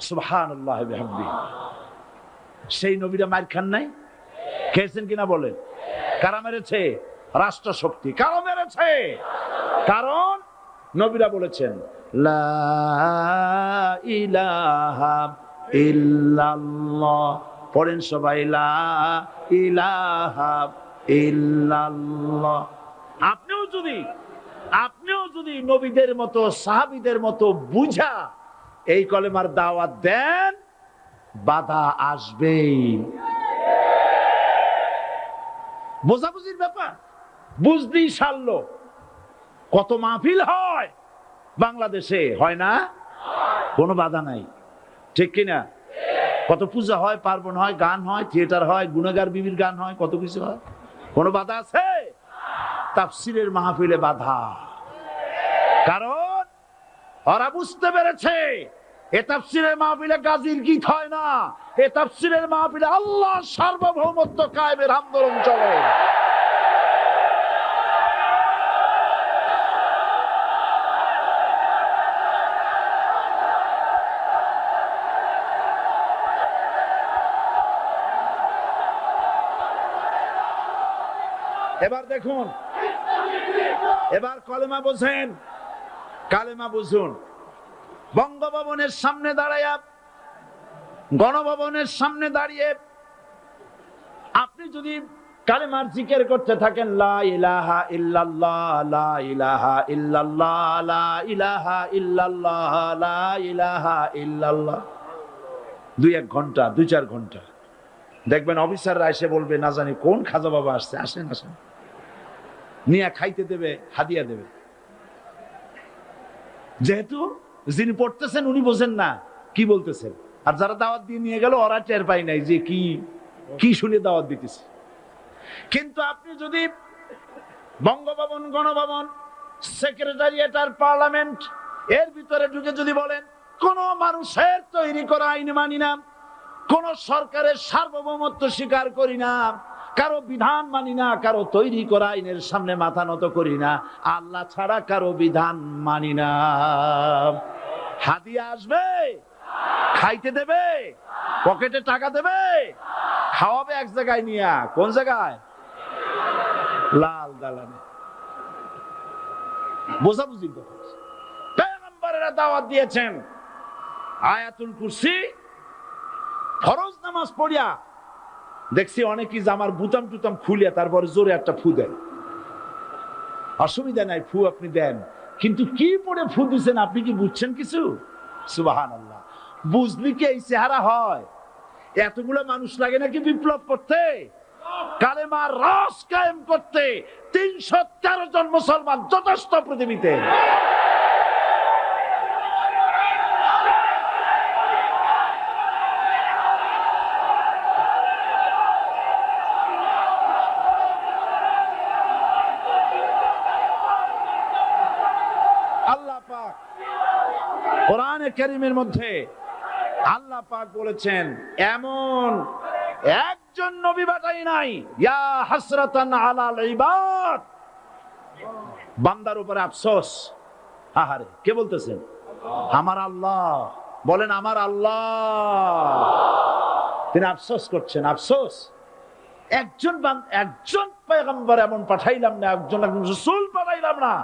A: সুবহানাল্লাহ বিহামদিহি। সেই নবীরা মার খান নাই? খেয়েছেন কিনা বলেন? কারা মেরেছে? রাষ্ট্র শক্তি। কারা মেরেছে? কারণ নবীরা বলেছেন লা ইলাহা ইল্লাল্লাহ। পড়েন সবাই, লা ইলাহা ইল্লাল্লাহ। আপনিও যদি নবীদের মতো, সাহাবীদের মতো বুঝা এই কলেমার দাওয়াত দেন, বাধা আসবেই। বোঝাবুঝির ব্যাপার, বুঝতেই সারল। কত মাহফিল হয় বাংলাদেশে, হয় না? কোনো বাধা নাই, ঠিক কিনা? কত পূজা হয়, পার্বণ হয়, গান হয়, থিয়েটার হয়, গুণগার বিবির গান হয়, কত কিছু হয়, কোনো বাধা আছে? তাফসীরের মাহফিলে বাধা, কারণ ওরা বুঝতে পেরেছে এ তাফসীরের মাহফিলে গাজীর গীত হয় না, এ তাফসীরের মাহফিলে আল্লাহর সার্বভৌমত্ব কায়েমের আন্দোলন চলে। এবার দেখুন, এবার কলেমা বোঝেন, কালেমা বুঝুন। বঙ্গভবনের সামনে দাঁড়াইয়া, গণভবনের সামনে দাঁড়িয়ে আপনি যদি কালেমার জিকির করতে থাকেন, লা ইলাহা ইল্লাল্লাহ, লা ইলাহা ইল্লাল্লাহ, লা ইলাহা ইল্লাল্লাহ, লা ইলাহা ইল্লাল্লাহ, 2-1 ঘন্টা, 2-4 ঘন্টা, দেখবেন অফিসাররা এসে বলবে, না জানি কোন খাজা বাবা আসছে, আসেন আসেন, নিয়ে খাইতে দেবে, হাদিয়া দেবে। যেহেতু যিনি পড়তেছেন উনি বোঝেন না কি বলতেছেন, আর যারা দাওয়াত দিয়ে নিয়ে গেল ওরা টের পায় নাই যে কি কি শুনে দাওয়াত দিতেছে। কিন্তু আপনি যদি বঙ্গভবন, গণভবন, সেক্রেটারিয়েট আর পার্লামেন্ট এর ভিতরে ঢুকে যদি বলেন, কোন মানুষের তৈরি করা আইন মানি না, কোন সরকারের সার্বভৌমত্ব স্বীকার করি না, কারো বিধান মানি না, কারো তৈরি করা আইনের সামনে মাথা নত করি না, আল্লাহ ছাড়া কারো বিধান মানি না, হাদিয়া আসবে, খাইতে দেবে, পকেটে টাকা দেবে, খাওয়াবে এক জায়গায় নিয়ে, কোন জায়গায়? লাল দালানে। বোঝাবুঝি পয়গম্বরেরা দাওয়াত দিয়েছেন, আয়াতুল কুরসি ফরজ নামাজ পড়িয়া দেখছি অনেকেই জামার বুতাম টুতাম খুলিয়া তারপরে জোরে একটা ফু দেন। অসুবিধা নাই, ফু আপনি দেন, কিন্তু কি পড়ে ফু দিচ্ছেন আপনি কি বুঝছেন কিছু? সুবহানাল্লাহ। বুঝলি কি এই চেহারা হয়? এতগুলো মানুষ লাগে নাকি বিপ্লব করতে, কালেমার রস কায়েম করতে? 313 জন মুসলমান যথেষ্ট পৃথিবীতে। আল্লাহ পাক কোরআনে কারীমের মধ্যে আল্লাহ পাক বলেছেন, এমন একজন নবী পাঠাই নাই, ইয়া হাসরাতান আলাল ইবাদ, বান্দার উপরে আফসোস। আহারে, কে বলতেছেন? আমার আল্লাহ। বলেন আমার আল্লাহ, তিনি আফসোস করছেন। আফসোস, একজন পয়গম্বর এমন পাঠাইলাম না, একজন রাসূল পাঠাইলাম না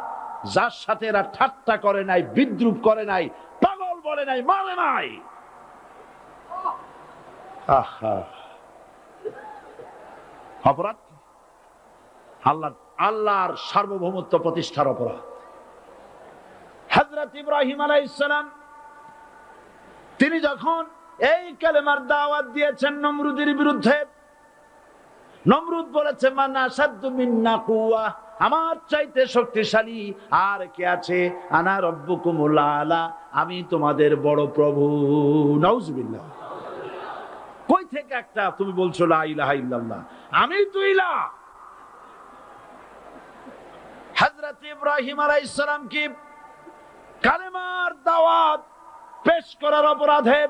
A: যার সাথে এরা ঠাট্টা করে নাই, বিদ্রুপ করে নাই, পাগল বলে নাই, মানে নাই। অপরাধ আল্লাহর সার্বভৌমত্ব প্রতিষ্ঠার অপরাধ। হযরত ইব্রাহিম আলাইহিস সালাম তিনি যখন এই কালেমার দাওয়াত দিয়েছেন নমরুদের বিরুদ্ধে, নমরুদ বলেছে, মান আশাদ্দু মিন্না কুওয়া, আমার চাইতে শক্তিশালী আর কে আছে? আনা রব্বুকুমুল আলা, আমি তোমাদের বড় প্রভু। নাউজুবিল্লাহ। কই থেকে একটা তুমি বলছো লা ইলাহা ইল্লাল্লাহ, আমি তো ইলাহ। হযরত ইব্রাহিম আলাইহিস সালাম কি কালেমার দাওয়াত পেশ করার অপরাধে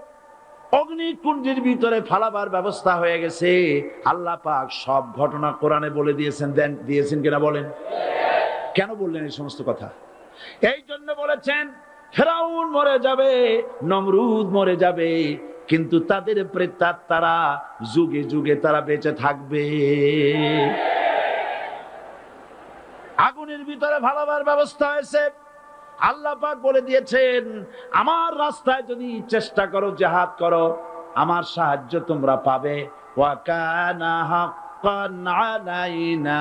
A: অগ্নিকুণ্ডের ভিতরে ফালাবার ব্যবস্থা হয়ে গেছে। আল্লাহ পাক সব ঘটনা কোরআনে বলে দিয়েছেন কিনা বলেন? কেন বললেন এই সমস্ত কথা? এই জন্য বলেছেন, ফেরাউন মরে যাবে, নমরুদ মরে যাবে, কিন্তু তাদের প্রেতাত্মারা যুগে যুগে তারা বেঁচে থাকবে। আগুনের ভিতরে ফালাবার ব্যবস্থা হয়েছে। আল্লাহ পাক বলে দিয়েছেন, আমার রাস্তায় যদি চেষ্টা করো, জিহাদ করো, আমার সাহায্য তোমরা পাবে। ওয়া কানা হাক্কান আলাইনা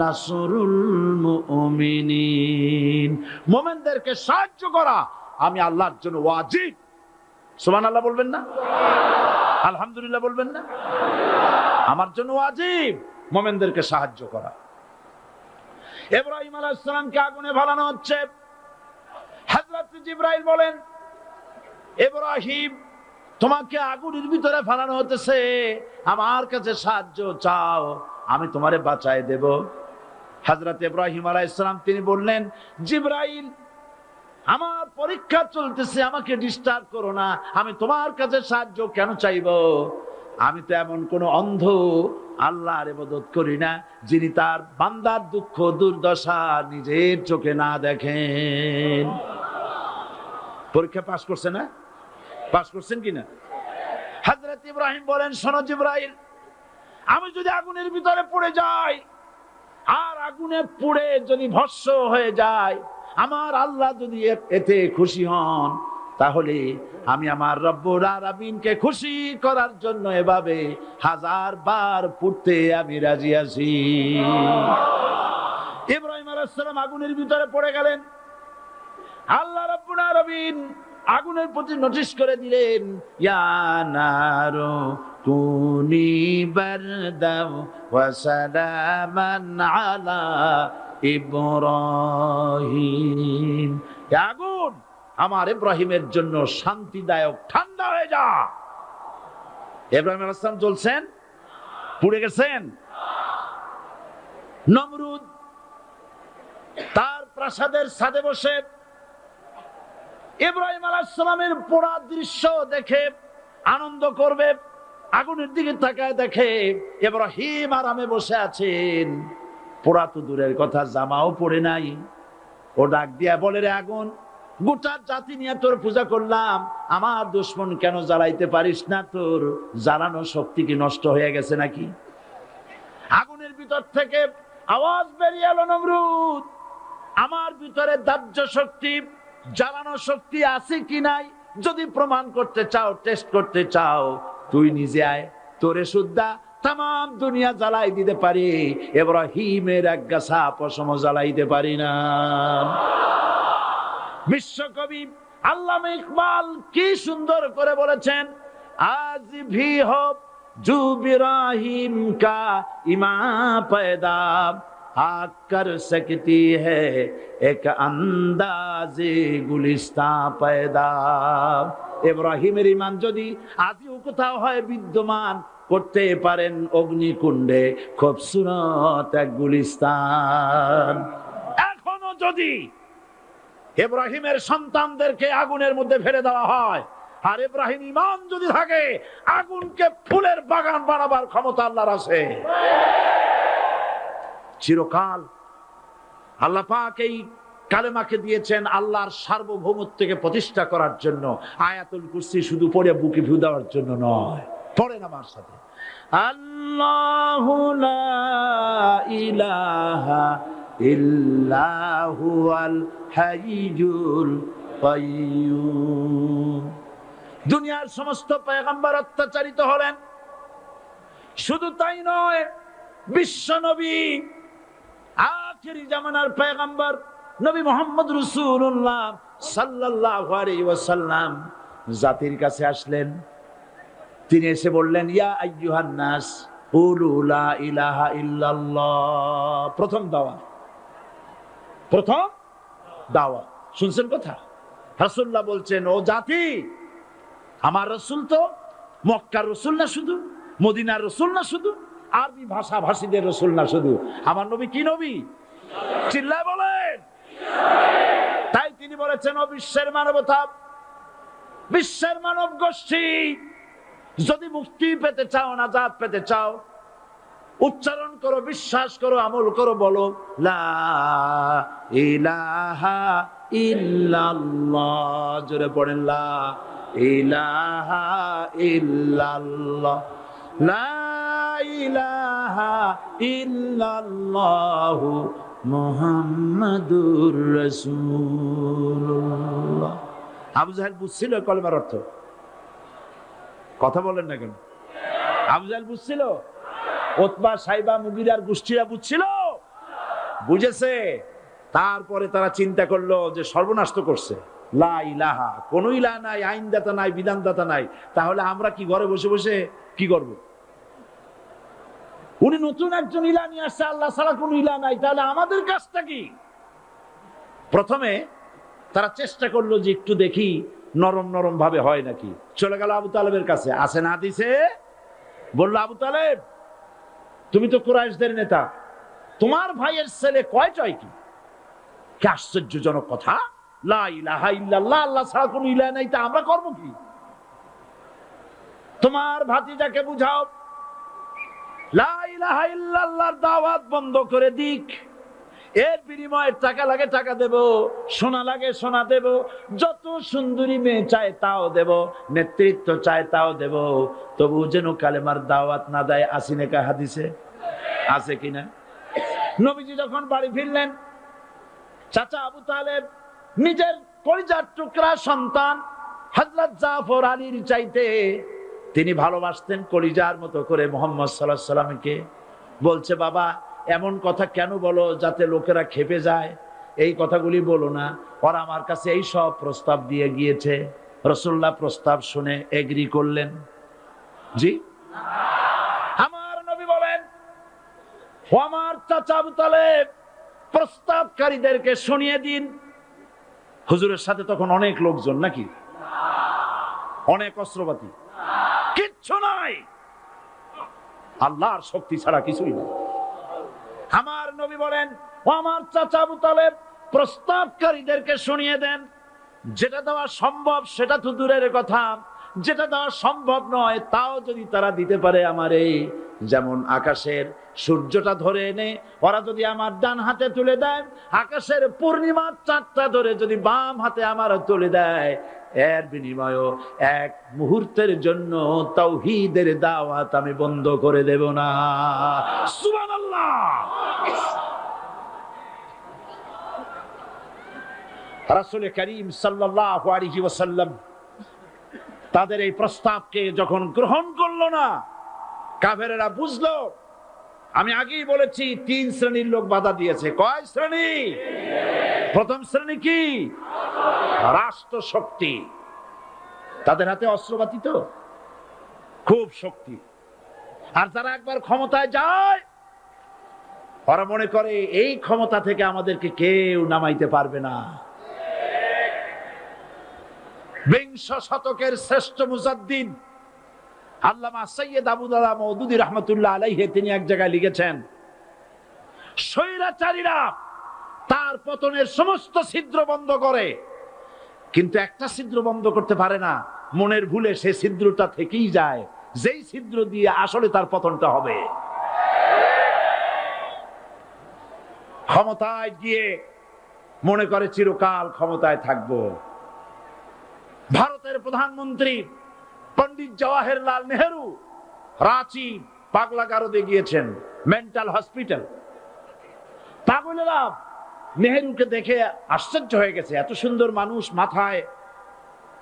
A: নাসরুল মুমিনিন, মুমিনদেরকে সাহায্য করা আমি আল্লাহর জন্য ওয়াজিব। সুবহানাল্লাহ বলবেন না? আলহামদুলিল্লাহ বলবেন না? আমার জন্য ওয়াজিব মুমিনদেরকে সাহায্য করা। ইব্রাহিম আলাইহিস সালামকে আগুনে ফালানো হচ্ছে। হযরত জিবরাইল বলেন, ইব্রাহিম, তোমাকে আগুনের ভিতরে ফেলানো হতেছে, আমার কাছে সাহায্য চাও, আমি তোমারে বাঁচায় দেব। হযরত ইব্রাহিম আলাইহিস সালাম তিনি বললেন, জিবরাইল, আমার পরীক্ষা চলতেছে, আমাকে ডিস্টার্ব করো না, আমি তোমার কাছে সাহায্য কেন চাইবো? আমি তো এমন কোন অন্ধ আল্লাহর ইবাদত করি না যিনি তার বান্দার দুঃখ দুর্দশা নিজের চোখে না দেখেন। পরীক্ষা পাস করছে না? পাস করছেন কিনা? হযরত ইব্রাহিম বলেন, শোনো জিবরাইল, আমি যদি আগুনের ভিতরে পড়ে যাই আর আগুনে পুড়ে যদি ভস্ম হয়ে যায়, আমার আল্লাহ যদি এতে খুশি হন, তাহলে আমি আমার রব্বুল আলামিনকে খুশি করার জন্য এভাবে 1000 বার পুড়তে আমি রাজি আছি। ইব্রাহিম আলাইহিস সালাম আগুনের ভিতরে পড়ে গেলেন। আল্লাহ রাব্বুল আলামিন আগুনের প্রতি নোটিশ করে দিলেন, ইয়া নারু কুনি বারদাও ওয়া সালামান আলা ইব্রাহিম। আগুন, আমার ইব্রাহিমের জন্য শান্তিদায়ক, ঠান্ডা হয়ে যা। ইব্রাহিম আলাইহিস সালাম জ্বলছেন, পুড়ে গেছেন। নমরুদ তার প্রাসাদের ছাদে বসে ইব্রাহিম আলাইহিস সালামের পোড়া দৃশ্য দেখে আনন্দ করবে, আগুনের দিকে তাকায় দেখে ইব্রাহিম আরামে বসে আছেন। পোড়া তো দূরের কথা, জামাও পড়ে নাই। ও ডাক দিয়া বলে, রে আগুন, গোটা জাতি নিয়ে তোর পূজা করলাম, আমার দুশমন কেন জ্বালাইতে পারিস না? তোর জ্বালানো শক্তি কি নষ্ট হয়ে গেছে নাকি? আগুনের ভিতর থেকে আওয়াজ বেরিয়ে এলো, নমরুদ, আমার ভিতরে দাহ্য শক্তি, জ্বালানো শক্তি আছে কি নাই যদি প্রমাণ করতে চাও, টেস্ট করতে চাও, তুই নিজে আয়, তোরে সুদ্ধা তাম দুনিয়া জ্বালাই দিতে পারি, ইব্রাহিমের এক গাছা পশম জ্বালাইতে পারি না। বিশ্বকবি আল্লামা ইকবাল কি সুন্দর করে বলেছেন, আজ ভি হো জু ইব্রাহিম কা ইমা পয়দা আগ কর সকতি है एक अंदाजे गुलिस्ता पैदा। ইব্রাহিমের ঈমান যদি আজও কোথাও হয় বিদ্যমান, করতে পারেন অগ্নিকুণ্ডে খুবসুরত এক গুলিস্তান। এখনো যদি ইব্রাহিমের সন্তানদেরকে আগুনের মধ্যে ফেলে দেওয়া হয়, আর ইব্রাহিম ঈমান যদি থাকে, আগুনকে ফুলের বাগান বানাবার ক্ষমতা আল্লাহর আছে। চিরকাল আল্লাহ পাক এই কালেমাকে দিয়েছেন আল্লাহর সার্বভৌমত্বকে প্রতিষ্ঠা করার জন্য। আয়াতুল কুরসি শুধু পড়ে বুকে ফু দেওয়ার জন্য নয়, পড়েন আমার সাথে, আল্লাহু লা ইলাহা ইল্লাহু আল হাইয়ুল কাইয়্যুম। দুনিয়ার সমস্ত পয়গম্বর অত্যাচারিত হলেন, শুধু তাই নয়, বিশ্ব নবী আখিরি জামানার পয়গম্বর নবী মুহাম্মদ রাসূলুল্লাহ সাল্লাল্লাহু আলাইহি ওয়াসাল্লাম জাতির কাছে আসলেন। তিনি এসে বললেন, ইয়া আইয়ুহান নাস কুলু লা ইলাহা ইল্লাল্লাহ। প্রথম দাওয়া শুনছেন কথা? রাসূলুল্লাহ বলছেন, ও জাতি, আমার রাসূল তো মক্কার রাসূল না শুধু, মদিনার রাসূল না শুধু, আরবি ভাষা ভাষীদের রাসূল না শুধু, আমার নবী কি নবী? চিল্লায় বলেন। তাই তিনি বলেছেন, ও বিশ্বের মানবতা, বিশ্বের মানব গোষ্ঠী, যদি মুক্তি পেতে চাও, নাজাত পেতে চাও, উচ্চারণ করো, বিশ্বাস করো, আমল করো, বলো লা ইলাহা ইল্লাল্লাহ। জোরে পড়েন, লা ইলাহা ইল্লাল্লাহ, লা ইলাহা ইল্লাল্লাহু মুহাম্মাদুর রাসূলুল্লাহ। আবু জাহেল বুঝছিল কলেমার অর্থ? কথা বলেন না কেন? আবু জাহেল বুঝছিল? উতবা, সাইবা, মুগিরার গোষ্ঠীরা বুঝছিল? বুঝেছে। তারপরে তারা চিন্তা করলো যে সর্বনাশ তো করছে, লা ইলাহা, কোন ইলাহ নাই, আইনদাতা নাই, বিধানদাতা নাই, তাহলে আমরা কি ঘরে বসে বসে কি করব? উনি নতুন একজন ইলাহ নিয়ে আসছে, আল্লাহ ছাড়া কোন ইলাহ নাই, তাহলে আমাদের কাজটা কি? প্রথমে তারা চেষ্টা করলো যে একটু দেখি নরম নরম ভাবে হয় নাকি। চলে গেল আবু তালেবের কাছে, আছে না হাদিসে, বলল আবু তালেব তুমি তো কুরাইশদের নেতা, তোমার ভাইয়ের ছেলে কয়টাই কি? কি আশ্চর্যজনক কথা, লা ইলাহা ইল্লাল্লাহ, আল্লাহ ছাড়া কোনো ইলাহ নাই, তা আমরা করব কি? তোমার ভাতিজাকে বুঝাও লা ইলাহা ইল্লাল্লাহর দাওয়াত বন্ধ করে দিক, এর বিনিময়ে টাকা লাগে টাকা দেব, সোনা লাগে সোনা দেব, যত সুন্দরী মেয়ে চায় তাও দেব, নেতৃত্ব চায় তাও দেব, তবু যেন কালেমার দাওয়াত না দেয়। আসিনেকা হাদিসে আছে কিনা? নবীজি যখন বাড়ি ফিরলেন, চাচা আবু তালেব নিজের কলিজার টুকরা সন্তান হযরত জাফর আলীর চাইতে তিনি ভালোবাসতেন কলিজার মতো করে মুহাম্মদ সাল্লাল্লাহু আলাইহি সাল্লামকে। বলছে বাবা এমন কথা কেন বলো যাতে লোকেরা খেপে যায়, এই কথাগুলি বলো না, ওরা আমার কাছে এই সব প্রস্তাব দিয়ে গিয়েছে। রাসূলুল্লাহ প্রস্তাব শুনে এগ্রি করলেন। জি, আমার নবী বলেন ও আমার চাচা আবু তালেব প্রস্তাবকারীদেরকে শুনিয়ে দিন। হুজুরের সাথে তখন অনেক লোকজন নাকি, অনেক অস্ত্রপাতি, কিচ্ছু নাই, আল্লাহর শক্তি ছাড়া কিছুই না। আমার নবী বলেন ও আমার চাচা আবু তালেব প্রস্তাবকারীদেরকে শুনিয়ে দেন, যেটা দেওয়া সম্ভব সেটা তো দূরের কথা, যেটা দেওয়া সম্ভব নয় তাও যদি তারা দিতে পারে আমারে, যেমন আকাশের সূর্যটা ধরে এনে ওরা যদি আমার ডান হাতে তুলে দেয়, আকাশের পূর্ণিমার চাঁদটা ধরে যদি বাম হাতে আমার তুলে দেয়, এর বিনিময়ে এক মুহূর্তের জন্য তাওহীদের দাওয়াত আমি বন্ধ করে দেব না। সুবহানাল্লাহ। রাসূল করিম সাল্লাল্লাহু আলাইহি ওয়াসাল্লাম তাদের এই প্রস্তাবকে যখন গ্রহণ করলো না, কাফেরেরা বুঝলো, আমি আগেই বলেছি 3 শ্রেণীর লোক বাধা দিয়েছে। কয় শ্রেণী? প্রথম শ্রেণী কি? রাষ্ট্র শক্তি, তাদের হাতে অস্ত্রপাতি তো খুব শক্তি, আর যারা একবার ক্ষমতায় যায় ওরা মনে করে এই ক্ষমতা থেকে আমাদেরকে কেউ নামাইতে পারবে না। বিংশ শতকের শ্রেষ্ঠ মুজাদ্দিদ আল্লামা সৈয়দ আবুল আলা মওদুদী রাহমাতুল্লাহ আলাইহি তিনি এক জায়গায় লিখেছেন, স্বৈরাচারীরা তার পতনের সমস্ত ছিদ্র বন্ধ করে, কিন্তু একটা ছিদ্র বন্ধ করতে পারে না, মনের ভুলে সে ছিদ্রটা থেকেই যায়, যেই ছিদ্র দিয়ে আসলে তার পতনটা হবে। ক্ষমতায় গিয়ে মনে করে চিরকাল ক্ষমতায় থাকবো। ভারতের প্রধানমন্ত্রী পণ্ডিত জওয়াহরলাল নেহেরু রাঁচি পাগলাগারদে গিয়েছেন, মেন্টাল হসপিটাল। পাগলেরা নেহেরুকে দেখে আশ্চর্য হয়ে গেছে, এত সুন্দর মানুষ, মাথায়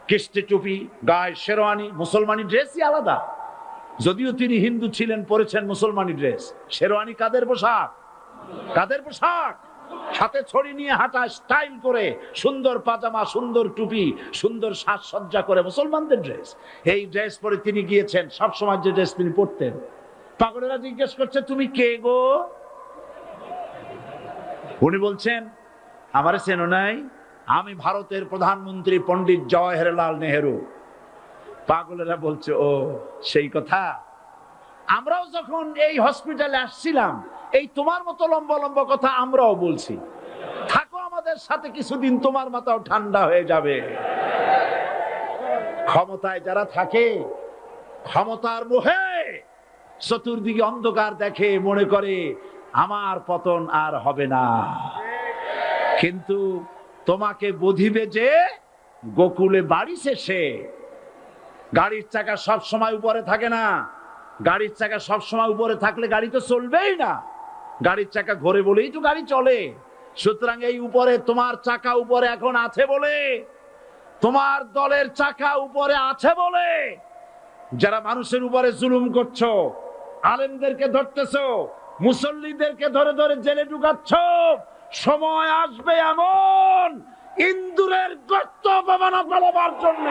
A: কিস্তি টুপি, গায়ে শেরওয়ানি, মুসলমানি ড্রেসই আলাদা, যদিও তিনি হিন্দু ছিলেন, পরেছেন মুসলমানি ড্রেস। শেরওয়ানি কাদের পোশাক? কাদের পোশাক? হাতে ছড়ি নিয়ে হাঁটা, স্টাইল করে, সুন্দর পাজামা, সুন্দর টুপি, সুন্দর সাজসজ্জা করে, মুসলমানদের ড্রেস। এই ড্রেস পরে তিনি গিয়েছেন, সবসময় যে ড্রেস তিনি পরতেন। পাগলেরা জিজ্ঞেস করছে তুমি কে গো? উনি বলছেন আমারে চেনো নাই, আমি ভারতের প্রধানমন্ত্রী পণ্ডিত জওয়াহরলাল নেহেরু। পাগলেরা বলছে ও সেই কথা, আমরাও যখন এই হসপিটালে আসছিলাম এই তোমার মতো লম্বা লম্বা কথা আমরাও বলছি, থাকো আমাদের সাথে কিছুদিন, তোমার মাথাও ঠান্ডা হয়ে যাবে। ক্ষমতায় যারা থাকে, ক্ষমতার মোহে চতুর্দিকে অন্ধকার দেখে, মনে করে আমার পতন আর হবে না, কিন্তু তোমাকে বধিবে যে গোকুলে বাড়ি শেষে। গাড়ির চাকা সব সময় উপরে থাকে না, গাড়ির চাকা সব সময় উপরে থাকলে গাড়ি তো চলবেই না, গাড়ির চাকা ঘোরে বলেই তো গাড়ি চলে। সুতরাং এই উপরে তোমার চাকা উপরে এখন আছে বলে, তোমার দলের চাকা উপরে আছে বলে যারা মানুষের উপরে জুলুম করছো, আলেমদেরকে ধরতেছো, মুসল্লিদেরকে ধরে ধরে জেলে ঢুকাচ্ছ, সময় আসবে এমন ইন্দুরের গর্ত অপমানা ফেলাবার জন্য।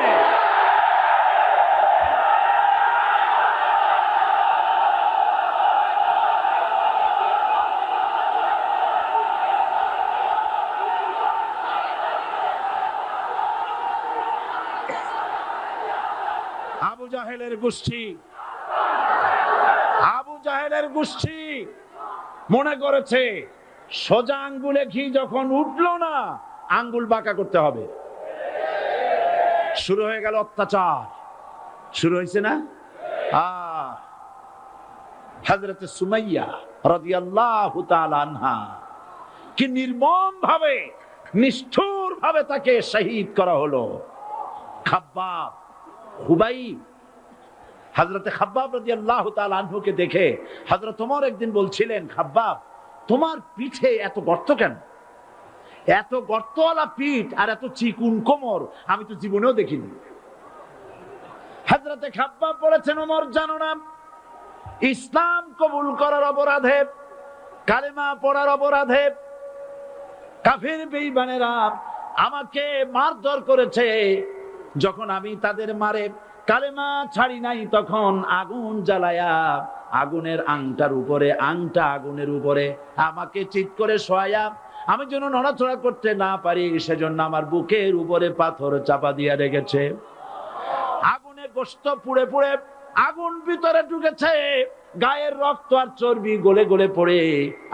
A: জাহেলের গোষ্ঠী, আবু জাহেলের গোষ্ঠী মনে করেছে সোজা আঙ্গুলে ঘি যখন উঠলো না, আঙ্গুল বাঁকা করতে হবে। শুরু হয়ে গেল অত্যাচার, শুরু হয়েছে না? হযরত সুমাইয়া রাদিয়াল্লাহু তাআলা আনহা কি নির্মম ভাবে, নিষ্ঠুর ভাবে তাকে শহীদ করা হলো। খাব্বাব, খুবাইব, হযরত খাব্বাব রাদিয়াল্লাহু তাআলা আনহুকে দেখে হযরত ওমর একদিন বলছিলেন, খাব্বাব তোমার পিঠে এত গর্ত কেন? এত গর্তওয়ালা পিঠ আর এত চিকুন কোমর আমি তো জীবনেও দেখিনি। হযরত খাব্বাব বলেছেন, ওমর জানো না, ইসলাম কবুল করার অপরাধে, কালেমা পড়ার অপরাধে কাফির বেঈমানেরা আমাকে মারধর করেছে। যখন আমি তাদের মারে কালেমা ছাড়ি নাই, তখন আগুন জ্বালায়া আগুনের আংটার উপরে, আংটা আগুনের উপরে আমাকে চিৎ করে শোয়ায়া, আমি যেন নড়াচড়া করতে না পারি সেজন্য আমার বুকের উপরে পাথর চাপা দিয়ে রেখেছে। আগুনে গোশত পুড়ে পুড়ে আগুন ভিতরে ঢুকেছে, গায়ের রক্ত আর চর্বি গলে গলে পড়ে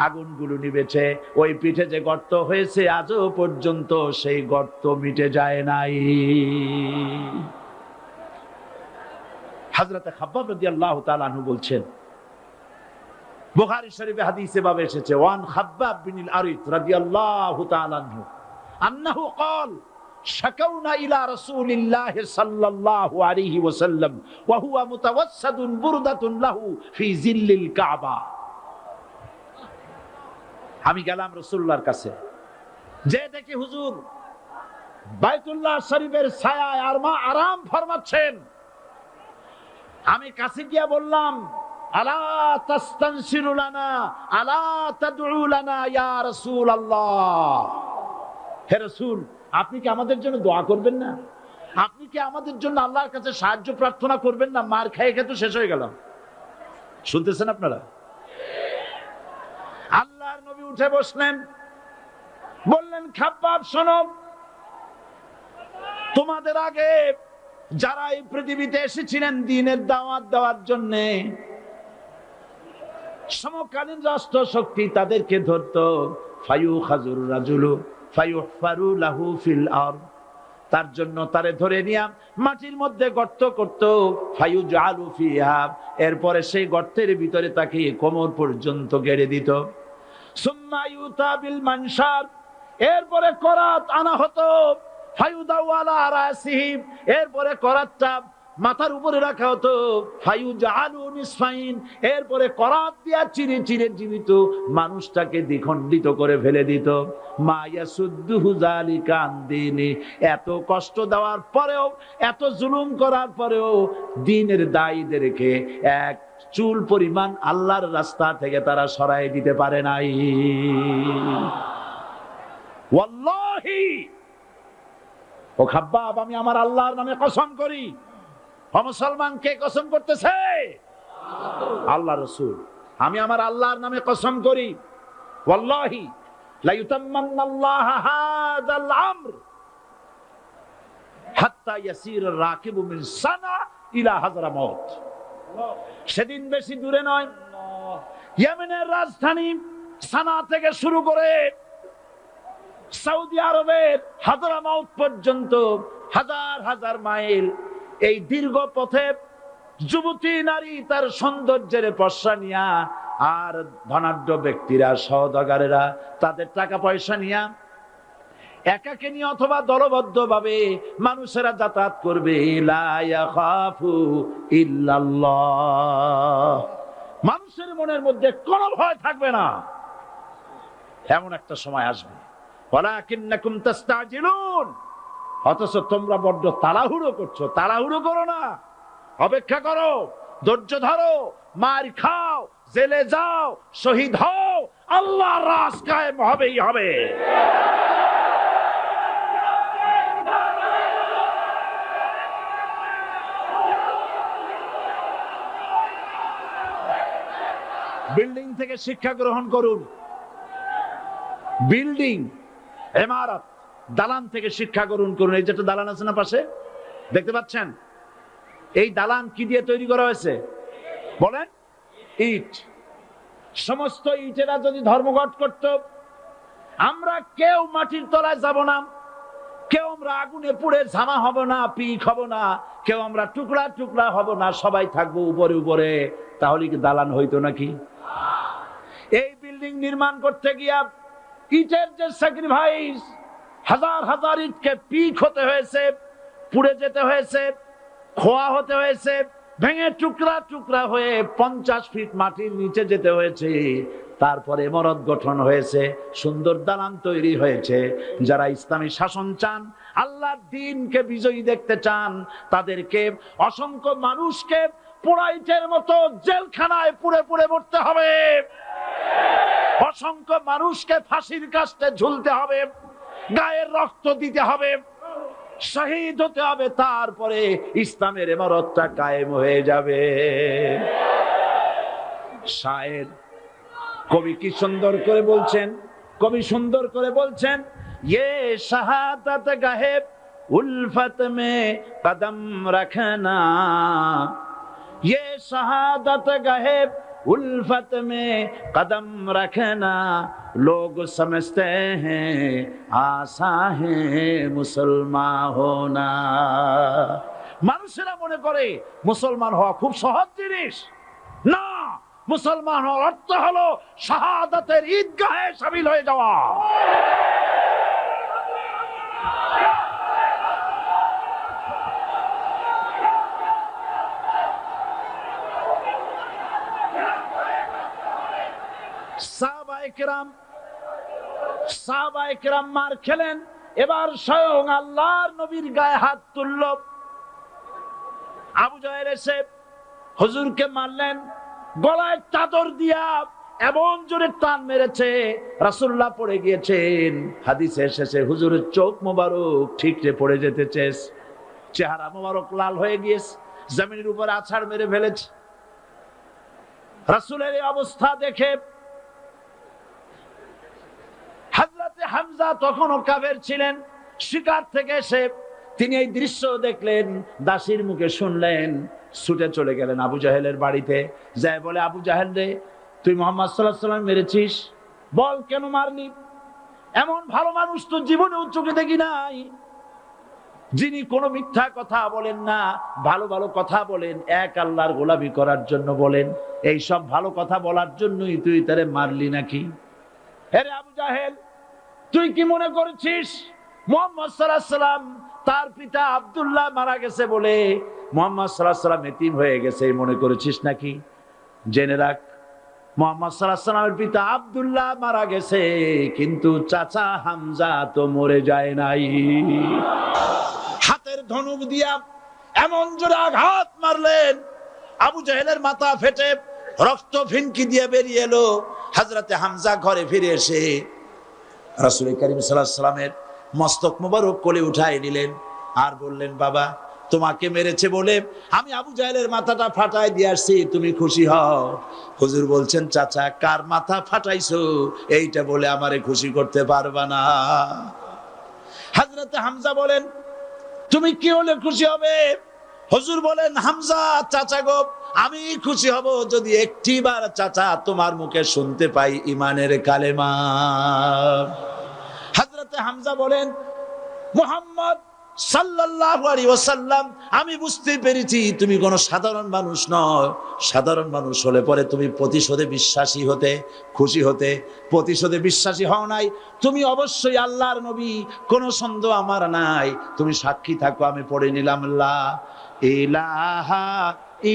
A: আগুনগুলো নিভেছে। ওই পিঠে যে গর্ত হয়েছে আজও পর্যন্ত সেই গর্ত মিটে যায় নাই। হযরত খাব্বাব রাদিয়াল্লাহু তাআলা আনহু বলছেন, বুখারী শরীফে হাদিসে ভাবে এসেছে, ওয়ান খাব্বাব বিন আরিত রাদিয়াল্লাহু তাআলা আনহু আন্নাহু ক্বাল শাকাউনা ইলা রাসূলিল্লাহি সাল্লাল্লাহু আলাইহি ওয়াসাল্লাম ওয়া হুয়া মুতাওয়াসসাদুন বুরদাতুন লাহু ফি জিল্লিল কাবা। আমি গেলাম রাসূলুল্লাহর কাছে, যে দেখি হুজুর বাইতুল্লাহ শরীফের ছায়ায় আরাম ফরমাচ্ছেন। আমি কাছে গিয়া বললাম, আলা তাস্তানসিরু লানা আলা তাদউ লানা ইয়া রাসূলুল্লাহ, হে রাসূল আপনি কি আমাদের জন্য দোয়া করবেন না? আপনি কি আমাদের জন্য আল্লাহর কাছে সাহায্য প্রার্থনা করবেন না? মার খেয়ে খেয়ে তো শেষ হয়ে গেলাম। শুনতেছেন আপনারা? আল্লাহর নবী উঠে বসলেন, বললেন, খাব্বাব শোনো, তোমাদের আগে যারা এই পৃথিবীতে এসেছিলেন দ্বীনের দাওয়াত দেওয়ার জন্য, সমকালীন রাষ্ট্র শক্তি তাদেরকে ধরতো, ফায়ুখাজুর রাজুলু ফায়ুহফারু লাহু ফিল আরদ, তার জন্য তারে ধরে নিয়া মাটির মধ্যে গর্ত করত, ফায়ুজআলু ফিহা, এরপরে সেই গর্তের ভিতরে তাকে কোমর পর্যন্ত গেড়ে দিত। সুম্মা ইউতা বিল মানশার, এরপরে করাত আনা হতো, ফায়ুদাউ আলা রাসিহি, এরপরে করাতটা মাথার উপরে রাখা হতো, ফায়ুজআলু নিসফাইন, এরপরে করাত দিয়া চিরে চিরে জীবিত মানুষটাকে দ্বিখণ্ডিত করে ফেলে দিত। মা ইয়াসুদ্দুহু যালিকা আন দীনি, এত কষ্ট দেওয়ার পরেও, এত জুলুম করার পরেও দ্বীনের দায়ীদেরকে এক চুল পরিমাণ আল্লাহর রাস্তা থেকে তারা সরাই দিতে পারে নাই। ওয়াল্লাহি, ও খাব্বাব, আমি আমার আল্লাহর নামে কসম করি। ও মুসলমান, কে কসম করতেছে? আল্লাহ রাসূল। আমি আমার আল্লাহর নামে কসম করি, ওয়াল্লাহি লা ইউতাম্মান্নাল্লাহু হাযাল আমর হাত্তা ইয়াসির রাকিবু মিন সানা ইলা হাযরামাউত। সেদিন বেশি দূরে নয়, ইয়েমেনের রাজধানী সানা থেকে শুরু করে সৌদি আরবের হাযরামাউত পর্যন্ত হাজার হাজার মাইল, এই দীর্ঘ পথে যুবতী নারী তার সৌন্দর্যের পশ্চা নিয়া, আর ধনাঢ্য ব্যক্তিরা, সওদাগরেরা তাদের টাকা পয়সা নিয়া একাকে নিয়ে অথবা দলবদ্ধ ভাবে মানুষেরা যাতায়াত করবে। লা ইয়াখাফু ইল্লাল্লাহ, মানুষের মনের মধ্যে কোনো ভয় থাকবে না। এমন একটা সময় আসবে, ওয়ালাকিন্নাকুম তাস্তাজিলুন, অথচ তোমরা বড্ড তাড়াহুড়ো করছো। তাড়াহুড়ো করো না, অপেক্ষা করো, ধৈর্য ধরো, মার খাও, জেলে যাও, শহীদ হও, আল্লাহর রাজ কায়েম হবেই হবে। বিল্ডিং থেকে শিক্ষা গ্রহণ করুন, বিল্ডিং, ইমারত, দালান থেকে শিক্ষা গ্রহণ করুন। এই যেটা দালান আছে না পাশে, দেখতে পাচ্ছেন, এই দালান কি দিয়ে তৈরি করা হয়েছে বলেন? ইট। সমস্ত ইটেরা যদি ধর্মঘট করত, আমরা কেউ মাটির তলায় যাব না, কেউ আমরা আগুনে পুড়ে ঝামা হব না, পিক হব না, কেউ আমরা টুকরা টুকরা হব না, সবাই থাকবো উপরে উপরে, তাহলে কি দালান হইতো নাকি? এই বিল্ডিং নির্মাণ করতে গিয়া ইটের যে স্যাক্রিফাইস, হাজার হাজার ইটকে পিক হতে হয়েছে, পুড়ে যেতে হয়েছে, খোয়া হতে হয়েছে, ভেঙে টুকরা টুকরা হয়ে 50 ফিট মাটির নিচে যেতে হয়েছে, তারপরে ইমারত গঠন হয়েছে, সুন্দর দালান তৈরি হয়েছে। যারা ইসলামী শাসন চান, আল্লাহর দ্বীনকে বিজয়ী দেখতে চান, তাদেরকে অসংখ্য মানুষকে পোড়া ইটের মতো জেলখানায় পুড়ে পুড়ে মরতে হবে, অসংখ্য মানুষকে ফাঁসির কাস্টে ঝুলতে হবে, গায়ের রক্ত দিতে হবে, শহীদ হতে হবে, তারপরে ইসলামের ইমারতটা কায়েম হয়ে যাবে। শায়ের কবি কি সুন্দর করে বলছেন, কবি সুন্দর করে বলছেন, ये शहादत गाहे उल्फत में कदम रखना, ये शहादत गाहे उल्फत में कदम रखना, लोग समझते हैं आसा है मुसलमान होना। মানুষেরা মনে করে মুসলমান হওয়া খুব সহজ জিনিস। না, মুসলমান হওয়ার অর্থ হলো শাহাদাতের ঈদগাহে শামিল হয়ে যাওয়া। সাহাবায়ে কেরাম মার খেলেন, এবার স্বয়ং আল্লাহর নবীর গায়ে হাত তুলল। আবু জাহেল এসে হুজুরকে মারলেন, গলায় চাদর দিয়া এমন জোরে টান মেরেছে, রাসূলুল্লাহ পড়ে গিয়েছেন। হাদিসে এসেছে হুজুরের চোখ মোবারক ঠিকরে পড়ে যেতেছে, চেহারা মোবারক লাল হয়ে গিয়েছে, জমিনের উপর আছাড় মেরে ফেলেছে। রাসূলের এই অবস্থা দেখে হযরতে হামজা তখনও কাফের ছিলেন, শিকার থেকে এসে তিনি এই দৃশ্য দেখলেন, দাসীর মুখে শুনলেন, ছুটে চলে গেলেন আবু জাহেলের বাড়িতে। যায় বলে, আবু জাহেল রে, তুই মুহাম্মদ সাল্লাল্লাহু আলাইহি ওয়াসাল্লাম মেরেছিস, বল কেন মারলি? এমন ভালো মানুষ তো জীবনেও চোখে দেখি নাই, যিনি কোনো মিথ্যা কথা বলেন না, ভালো ভালো কথা বলেন, এক আল্লাহর গোলামি করার জন্য বলেন। এই সব ভালো কথা বলার জন্যই তুই তারে মারলি নাকি? আরে আবু জাহেল, তুই কি মনে করছিস মুহাম্মদ সাল্লাল্লাহু আলাইহি ওয়াসাল্লাম তার পিতা আব্দুল্লাহ মারা গেছে বলে মুহাম্মদ সাল্লাল্লাহু আলাইহি ওয়াসাল্লাম এতিম হয়ে গেছে মনে করেছিস নাকি? জেনে রাখ, মুহাম্মদ সাল্লাল্লাহু আলাইহি ওয়াসাল্লামের পিতা আব্দুল্লাহ মারা গেছে, কিন্তু চাচা হামজা তো মরে যায় নাই। হাতের ধনুক দিয়া এমন জোরে আঘাত মারলেন, আবু জাহেলের মাথা ফেটে রক্ত ফিনকি দিয়ে বেরিয়ে এলো। হযরতে হামজা ঘরে ফিরে এসে রাসূল করিম সাল্লাল্লাহু আলাইহি ওয়াসাল্লামের মস্তক মোবারক কোলে উঠায় নিলেন আর বললেন, বাবা, তোমাকে মেরেছে বলে আমি আবু জাহেলের মাথাটা ফাটাই দিয়ে আসছি, তুমি খুশি হও। হুজুর বলছেন, চাচা, কার মাথা ফাটাইছো এইটা বলে আমারে খুশি করতে পারবা না। হযরতে হামজা বলেন, তুমি কি হলে খুশি হবে? হুজুর বলেন, হামজা চাচা গো, আমি খুশি হব যদি একটিবার চাচা তোমার মুখে শুনতে পাই ঈমানের কালেমা। হযরতে হামজা বলেন, মুহাম্মদ সাল্লাল্লাহু আলাইহি ওয়াসাল্লাম, আমি বুঝতে পেরেছি তুমি কোনো সাধারণ মানুষ নও। সাধারণ মানুষ হলে পরে তুমি প্রতিশোধে বিশ্বাসী হতে, খুশি হতে। প্রতিশোধে বিশ্বাসী হও নাই, তুমি অবশ্যই আল্লাহর নবী, কোনো সন্দেহ আমার নাই। তুমি সাক্ষী থাকো, আমি পড়ে নিলাম, লা ইলাহা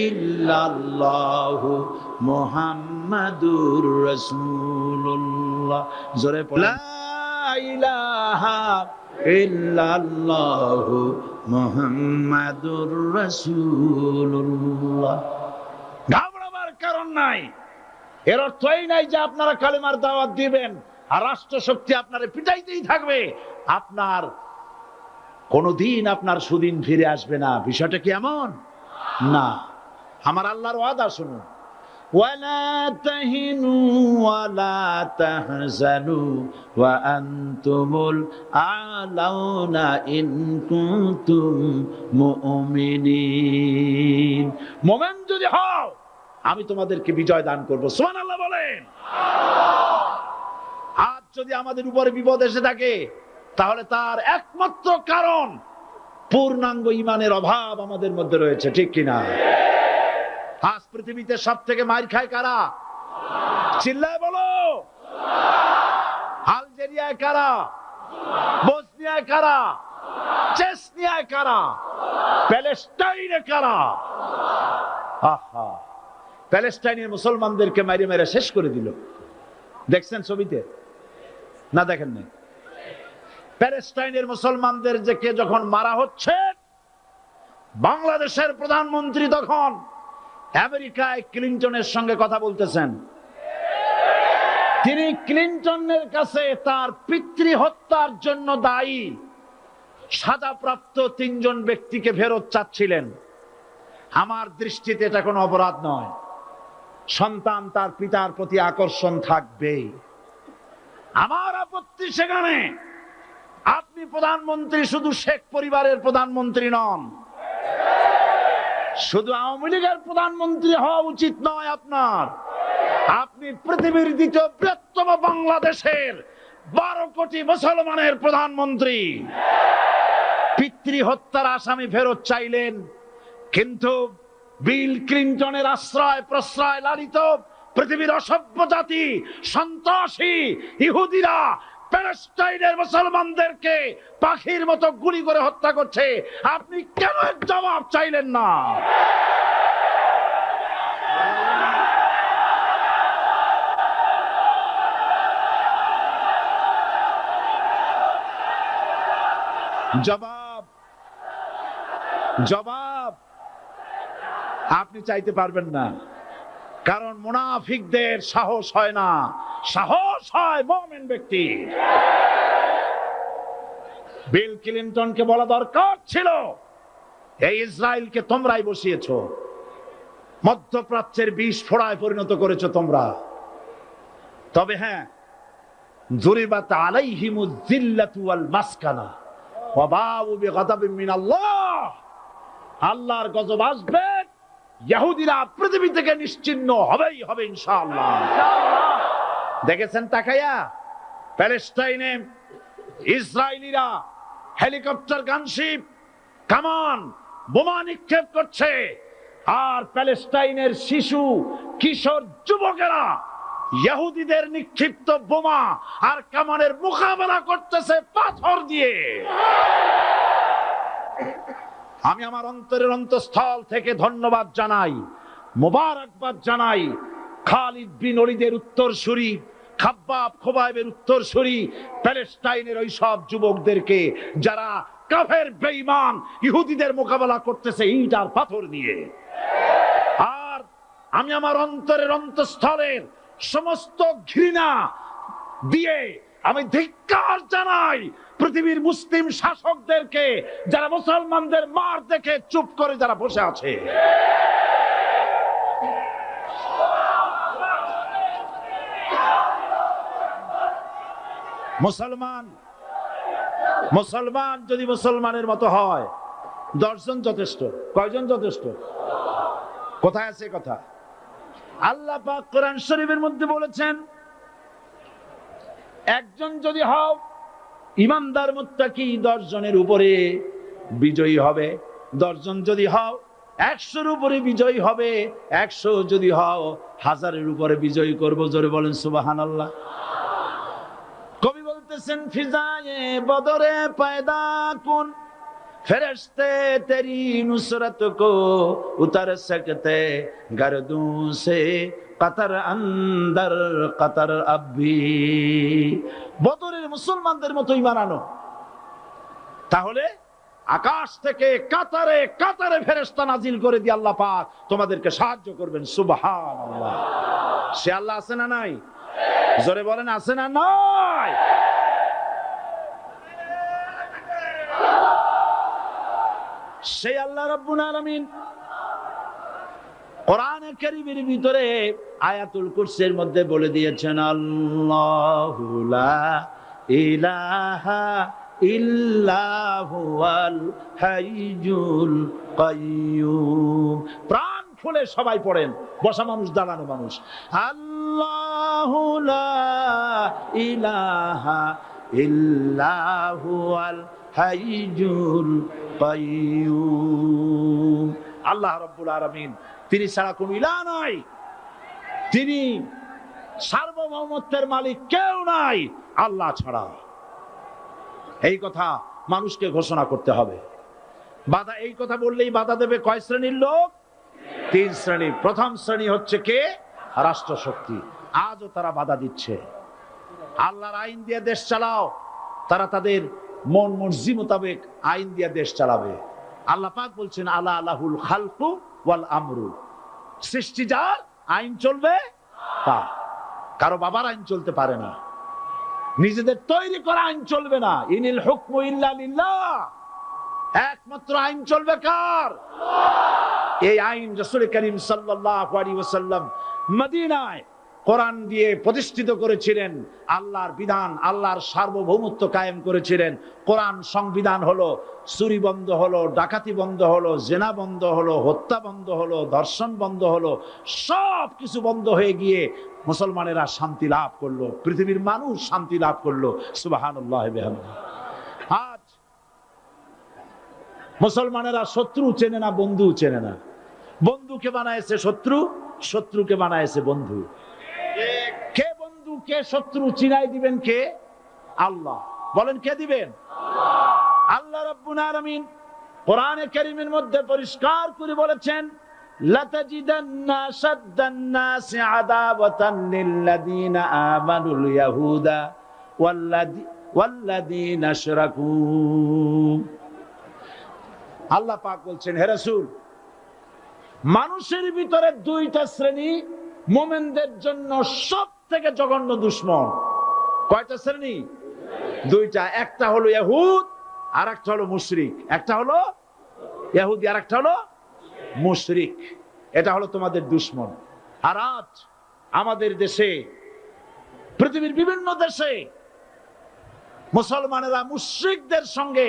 A: ইল্লাল্লাহু মুহাম্মাদুর রাসূলুল্লাহ। জোরে পড়ে, লা ইলাহা ইল্লাল্লাহু মুহাম্মাদুর রাসূলুল্লাহ। ঘাবড়াবার কারণ নাই। এর অর্থ এই নাই যে আপনারা কালেমার দাওয়াত দিবেন আর রাষ্ট্র শক্তি আপনারে পিটাইতেই থাকবে, আপনার কোনদিন আপনার সুদিন ফিরে আসবে না। বিষয়টা কি এমন না? আমার আল্লাহর ওয়াদা শুনুন, ওয়ালা তাহিনু ওয়ালা তাহজানু ওয়া আনতুমুল আ'লাউনা ইন কুনতুম মুমিনিন। মুমিন যদি হও আমি তোমাদেরকে বিজয় দান করব। সুবহানাল্লাহ বলেন। আজ যদি আমাদের উপরে বিপদ এসে থাকে তাহলে তার একমাত্র কারণ পূর্ণাঙ্গ ঈমানের অভাব আমাদের মধ্যে রয়েছে, ঠিক কিনা? আজ পৃথিবীতে সব থেকে মার খায় কারা? চিল্লায় বলো। আলজেরিয়ায় কারা? বসনিয়ায় কারা? চেচনিয়ায় কারা? প্যালেস্টাইনে কারা? আহা, প্যালেস্টাইনের মুসলমানদেরকে মেরে মেরে শেষ করে দিল। দেখছেন ছবিতে না? দেখেন না? প্যালেস্টাইনের মুসলমানদের যখন মারা হচ্ছে, বাংলাদেশের প্রধানমন্ত্রী তখন আমেরিকায় ক্লিনটনের সঙ্গে কথা বলতেছেন। তিনি ক্লিনটনের কাছে তার পিতৃ হত্যার জন্য দায়ী সাজাপ্রাপ্ত 3 জন ব্যক্তিকে ফেরত চাচ্ছিলেন। আমার দৃষ্টিতে এটা কোনো অপরাধ নয়। সন্তান তার পিতার প্রতি আকর্ষণ থাকবেই। আমার আপত্তি সেখানে আপনি প্রধানমন্ত্রী শুধু শেখ পরিবারের প্রধানমন্ত্রী নন, শুধু আওয়ামী লীগের প্রধানমন্ত্রী হওয়া উচিত নয় আপনার। আপনি পৃথিবীর দ্বিতীয় বৃহত্তম বাংলাদেশের 12 কোটি মুসলমানের প্রধানমন্ত্রী। পিতৃ হত্যার আসামি ফেরত চাইলেন, কিন্তু বিল ক্লিনটনের আশ্রয় প্রশ্রয় লালিত পৃথিবীর অসভ্য জাতি সন্ত্রাসী ইহুদিরা প্যালেস্টাইনের মুসলমানদেরকে পাখির মতো গুলি করে হত্যা করছে। আপনি কেন জবাব চাইলেন না? জবাব জবাব আপনি চাইতে পারবেন না, কারণ মুনাফিকদের সাহস হয় না, সাহস হয় মুমিন ব্যক্তি। বিল ক্লিনটনকে বলা দরকার ছিল, এই ইসরায়েলকে তোমরাই বসিয়েছো, মধ্যপ্রাচ্যের বিষ ফোড়ায় পরিণত করেছো তোমরা। তবে হ্যাঁ, যুরিবাত আলাইহিমুয যিল্লাতু ওয়াল মাসকানা ওয়া বাউ বিগাদাবিন মিনাল্লাহ। আল্লাহর গজব আসবে, ইহুদিরা পৃথিবী থেকে নিশ্চিহ্ন হবেই হবে ইনশাআল্লাহ। দেখেছেন তাকায়া প্যালেস্টাইনে ইসরায়েলিরা হেলিকপ্টার, গানশিপ, কামান, বোমা নিক্ষেপ করছে, আর প্যালেস্টাইনের শিশু কিশোর যুবকেরা ইহুদিদের নিক্ষিপ্ত বোমা আর কামানের মোকাবেলা করতেছে পাথর দিয়ে। আমি আমার অন্তরের অন্তঃস্থল থেকে ধন্যবাদ জানাই, মোবারকবাদ জানাই খালিদ বিন ওলীদের উত্তরসূরি, খাব্বাব খোবাইবের উত্তরসূরি প্যালেস্টাইনের ওই সব যুবকদেরকে যারা কাফের বেঈমান ইহুদিদের মোকাবেলা করতেছে ইট আর পাথর দিয়ে। আর আমি আমার অন্তরের অন্তঃস্থলের সমস্ত ঘৃণা দিয়ে আমি ধিক্কার জানাই পৃথিবীর মুসলিম শাসকদেরকে, যারা মুসলমানদের মার দেখে চুপ করে যারা বসে আছে। মুসলমান যদি মুসলমানের মতো হয়, 10 জন যথেষ্ট। কয়জন যথেষ্ট? কোথায় আছে কথা? আল্লাহ পাক কোরআন শরীফের মধ্যে বলেছেন, একজন যদি হও ইমানদার মুত্তাকি 10 জনের উপরে বিজয়ী হবে। 10 জন যদি হও 100-এর উপরে বিজয়ী হবে। 100 যদি হও 1000-এর উপরে বিজয়ী করব। জোরে বলেন সুবহানাল্লাহ। কবি বলতেছেন, ফিজায়ে বদরে পয়দা কুন ফেরেশতে তেরি নুসরত কো উতার সকতে গর্দুঁ সে কাতার আন্দর কাতার আবি। বদরের মুসলমানদের মতো ঈমান আনো, তাহলে আকাশ থেকে কাতারে কাতারে ফেরেশতা নাজিল করে দিয়ে আল্লাহ পাক তোমাদেরকে সাহায্য করবেন। সুবহানাল্লাহ। সে আল্লাহ আছে না নাই? জোরে বলেন, আছে না নাই? সেই আল্লাহ রাব্বুল আলামিন কোরআনে কারীমের ভিতরে আয়াতুল কুরসির মধ্যে বলে দিয়েছেন আল্লাহু লা ইলাহা ইল্লাহুল হাইয়ুল কাইয়্যুম। প্রাণ খুলে সবাই পড়েন, বসা মানুষ দাঁড়ানো মানুষ। আল্লাহু লা ইলাহা ইল্লাহুল হাইয়ুল কাইয়্যুম। আল্লাহ রাব্বুল আলামিন, তিনি ছাড়া কোনো ইলাহ নাই, তিনি সার্বভৌমত্বের মালিক, কেউ নাই আল্লাহ ছাড়া। এই কথা মানুষকে ঘোষণা করতে হবে। বাধা, এই কথা বললেই বাধা দেবে কয় শ্রেণীর লোক? 3 শ্রেণী। প্রথম শ্রেণী হচ্ছে কে? রাষ্ট্রশক্তি। আজও তারা বাধা দিচ্ছে। আল্লাহর আইন দিয়ে দেশ চালাও, তারা তাদের মন মর্জি মোতাবেক আইন দিয়ে দেশ চালাবে। আল্লাহ পাক বলছেন আলা আলাহুল খালকু ওয়াল আমরু, সৃষ্টি যার, আইন চলবে তার। কারো বাবার আইন চলতে পারে না, নিজেদের তৈরি করা আইন চলবে না। ইনিল হুকমু ইল্লা লিল্লাহ, একমাত্র আইন চলবে কার? এই আইন রাসূল করিম সাল্লাল্লাহু আলাইহি ওয়াসাল্লাম মদিনায় কোরআন দিয়ে প্রতিষ্ঠিত করেছিলেন। আল্লাহর বিধান, আল্লাহর সার্বভৌমত্ব কায়েম করেছিলেন। কোরআন সংবিধান হলো, চুরি বন্ধ হলো, ডাকাতি বন্ধ হলো, জেনা বন্ধ হলো, হত্যা বন্ধ হলো, ধর্ষণ বন্ধ হলো, সব কিছু বন্ধ হয়ে গিয়ে মুসলমানেরা শান্তি লাভ করলো, পৃথিবীর মানুষ শান্তি লাভ করলো। সুবহানাল্লাহি ওয়া বিহামদিহি। আজ মুসলমানেরা শত্রু চেনে না, বন্ধু চেনে না। বন্ধুকে বানায়েছে শত্রু, শত্রুকে বানায়েছে বন্ধু। কে বন্ধু কে শত্রু চিনাই দিবেন কে? আল্লাহ। বলেন কে দিবেন? আল্লাহ রাব্বুল আলামিন কোরআনে কারীমের মধ্যে পরিষ্কার করে বলেছেন লাতাজিদান্না শাদ্দান নাসি আদাওয়াতান লিল্লাযীনা আমানুল ইয়াহুদা ওয়াল্লাযীনা আশরাকু। আল্লাহ পাক বলছেন, হে রাসূল, মানুষের ভিতরে 2টা শ্রেণী মুমিনদের জন্য সবথেকে জঘন্য দুশমন। কয়টা শ্রেণী? 2টা। একটা হলো ইহুদ, আর একটা হলো মুশরিক। একটা হলো ইহুদি, আর একটা হলো মুশরিক। এটা হলো তোমাদের দুশমন। আর আজ আমাদের দেশে, পৃথিবীর বিভিন্ন দেশে মুসলমানেরা মুশরিকদের সঙ্গে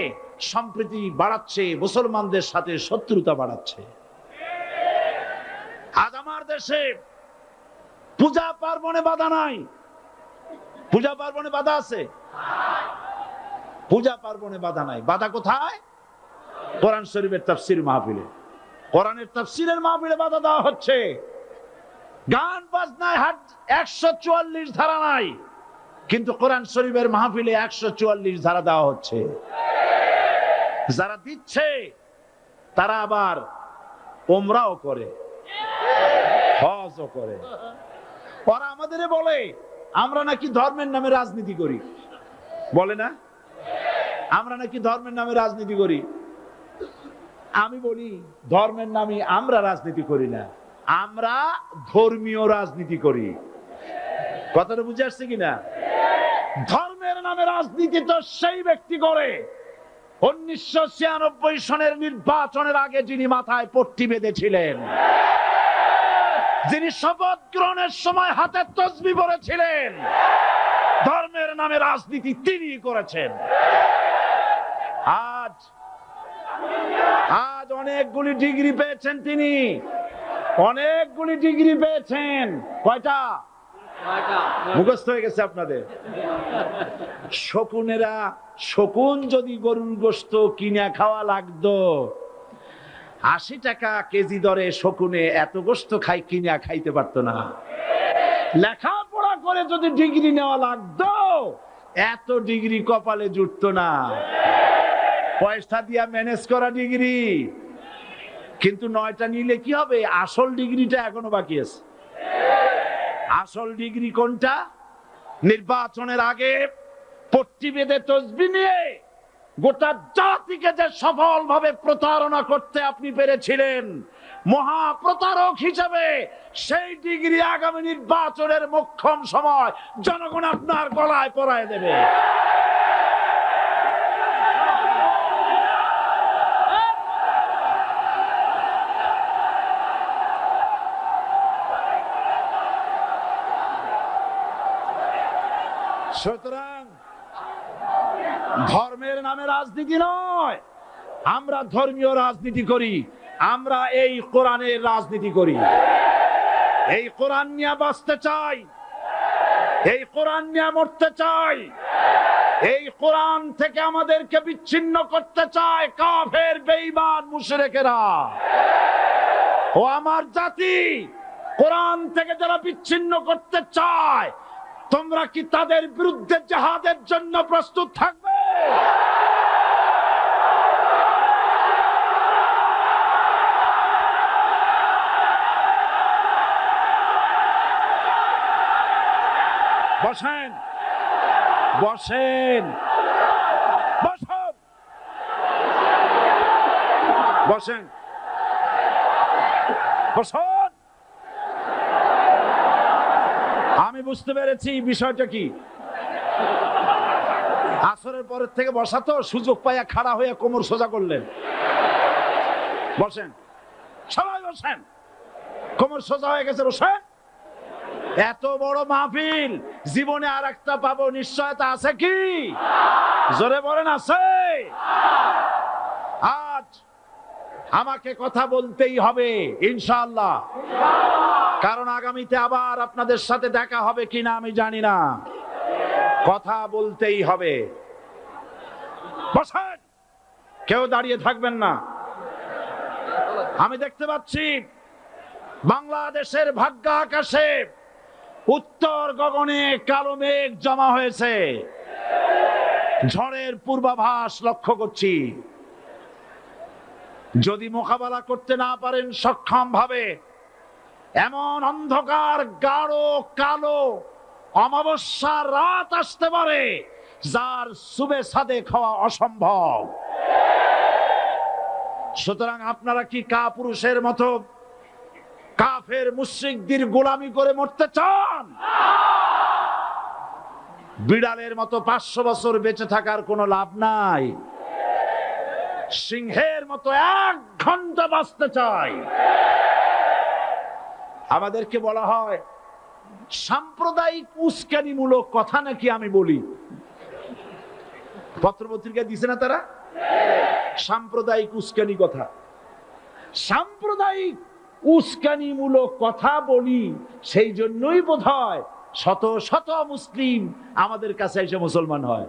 A: সম্প্রীতি বাড়াচ্ছে, মুসলমানদের সাথে শত্রুতা বাড়াচ্ছে। আজ আমার দেশে পূজা পার্বণে বাধা নাই। পূজা পার্বণে বাধা আছে? পূজা পার্বণে বাধা নাই। বাধা কোথায়? কোরআন শরীফের তাফসীর মাহফিলে। কোরআনের তাফসীরের মাহফিলে বাধা দেওয়া হচ্ছে। গান বাজনায় 144 ধারা নাই, কিন্তু কোরআন শরীফের মাহফিলে 144 ধারা দেওয়া হচ্ছে। যারা দিচ্ছে তারা আবার ওমরাও করে, হজও করে। ওরা আমাদের বলে আমরা নাকি ধর্মের নামে রাজনীতি করি। বলে না? আমরা নাকি ধর্মের নামে রাজনীতি করি। আমি বলি ধর্মের নামে আমরা রাজনীতি করি না, আমরা ধর্মীয় রাজনীতি করি। কথাটা বুঝে আসছে কিনা? ধর্মের নামে রাজনীতি তো সেই ব্যক্তি করে 1996 সনের নির্বাচনের আগে যিনি মাথায় পট্টি বেঁধেছিলেন, যিনি শপথ গ্রহণের সময় হাতে তসবিহ পড়েছিলেন। ধর্মের নামে রাজনীতি তিনি করেছেন। আজ অনেকগুলি ডিগ্রি পেয়েছেন তিনি, অনেকগুলি ডিগ্রি পেয়েছেন। কয়টা? মুখস্থ হয়ে গেছে আপনাদের। শকুনেরা, শকুন যদি গরুর গোশত কিনে খাওয়া লাগতো, 80 টাকা কেজি দরে শকুনে এত গোশত কিনা খাইতে পারতো না। লেখাপড়া করে যদি ডিগ্রি নেওয়া লাগতো, এত ডিগ্রি কপালে জুটতো না। পয়সা দিয়া ম্যানেজ করা ডিগ্রি। কিন্তু 9টা নিলে কি হবে? আসল ডিগ্রিটা এখনো বাকি আছে। আসল ডিগ্রি কোনটা? নির্বাচনের আগে পট্টি বেঁধে তসবিহ নিয়ে গোটা জাতিকে যে সফলভাবে প্রতারণা করতে আপনি পেরেছিলেন, মহাপ্রতারক হিসেবে সেই ডিগ্রি আগামী নির্বাচনের মোক্ষম সময় জনগণ আপনার গলায় পরায় দেবে। সুতরাং ধর্মের নামে রাজনীতি নয়, আমরা ধর্মীয় রাজনীতি করি, আমরা এই কোরআনের রাজনীতি করি। এই কোরআন নিয়ে বাঁচতে চাই, এই কোরআন নিয়ে মরতে চাই। এই কোরআন থেকে আমাদেরকে বিচ্ছিন্ন করতে চায় কাফের, বেঈমান, মুশরিকেরা। ও আমার জাতি, কোরআন থেকে যারা বিচ্ছিন্ন করতে চায়, তোমরা কি তাদের বিরুদ্ধে জিহাদের জন্য প্রস্তুত থাকবে? বসেন, বসেন, বসেন, বসেন, বসেন। আমি বুঝতে পেরেছি বিষয়টা কি। আসরের পরের থেকে বসা তো, সুযোগ পাইয়া খাড়া হইয়া কোমর সোজা করলেন। বসেন, সবাই বসেন, কোমর সোজা হয়ে গেছে, বসেন। এত বড় মাহফিল, জীবনে আর একটা পাবো নিশ্চয়তা আছে কি? জোরে বলেন, আছে? আজ আমাকে কথা বলতেই হবে ইনশাআল্লাহ, কারণ আগামীতে আবার আপনাদের সাথে দেখা হবে কিনা আমি জানি না। কথা বলতেই হবে। বসেন, কেউ দাঁড়িয়ে থাকবেন না। আমি দেখতে পাচ্ছি বাংলাদেশের ভাগ্য আকাশে উত্তর গগনে কালো মেঘ জমা হয়েছে, ঝড়ের পূর্বাভাস লক্ষ্য করছি। যদি মোকাবেলা করতে না পারেন সক্ষম ভাবে, এমন অন্ধকার গাঢ় কালো অমাবস্যার রাত আসতে পারে যার সুবে সাদেক হওয়া অসম্ভব। সুতরাং আপনারা কি কাপুরুষের মতো কাফের মুশরিকদের গোলামি করে মরতে চান? বিড়ালের মতো 500 বছর বেঁচে থাকার কোনো লাভ নাই। সিংহের মতো 1 ঘন্টা বাঁচতে চাই। আমাদেরকে বলা হয় সাম্প্রদায়িক উস্কানিমূলক কথা নাকি আমি বলি। পত্রপত্রিকা দিছে না তারা? সাম্প্রদায়িক উস্কানি কথা। সাম্প্রদায়িক উস্কানিমূলক কথা বলি, সেই জন্যই বোধহয় শত শত মুসলিম আমাদের কাছে এসে মুসলমান হয়।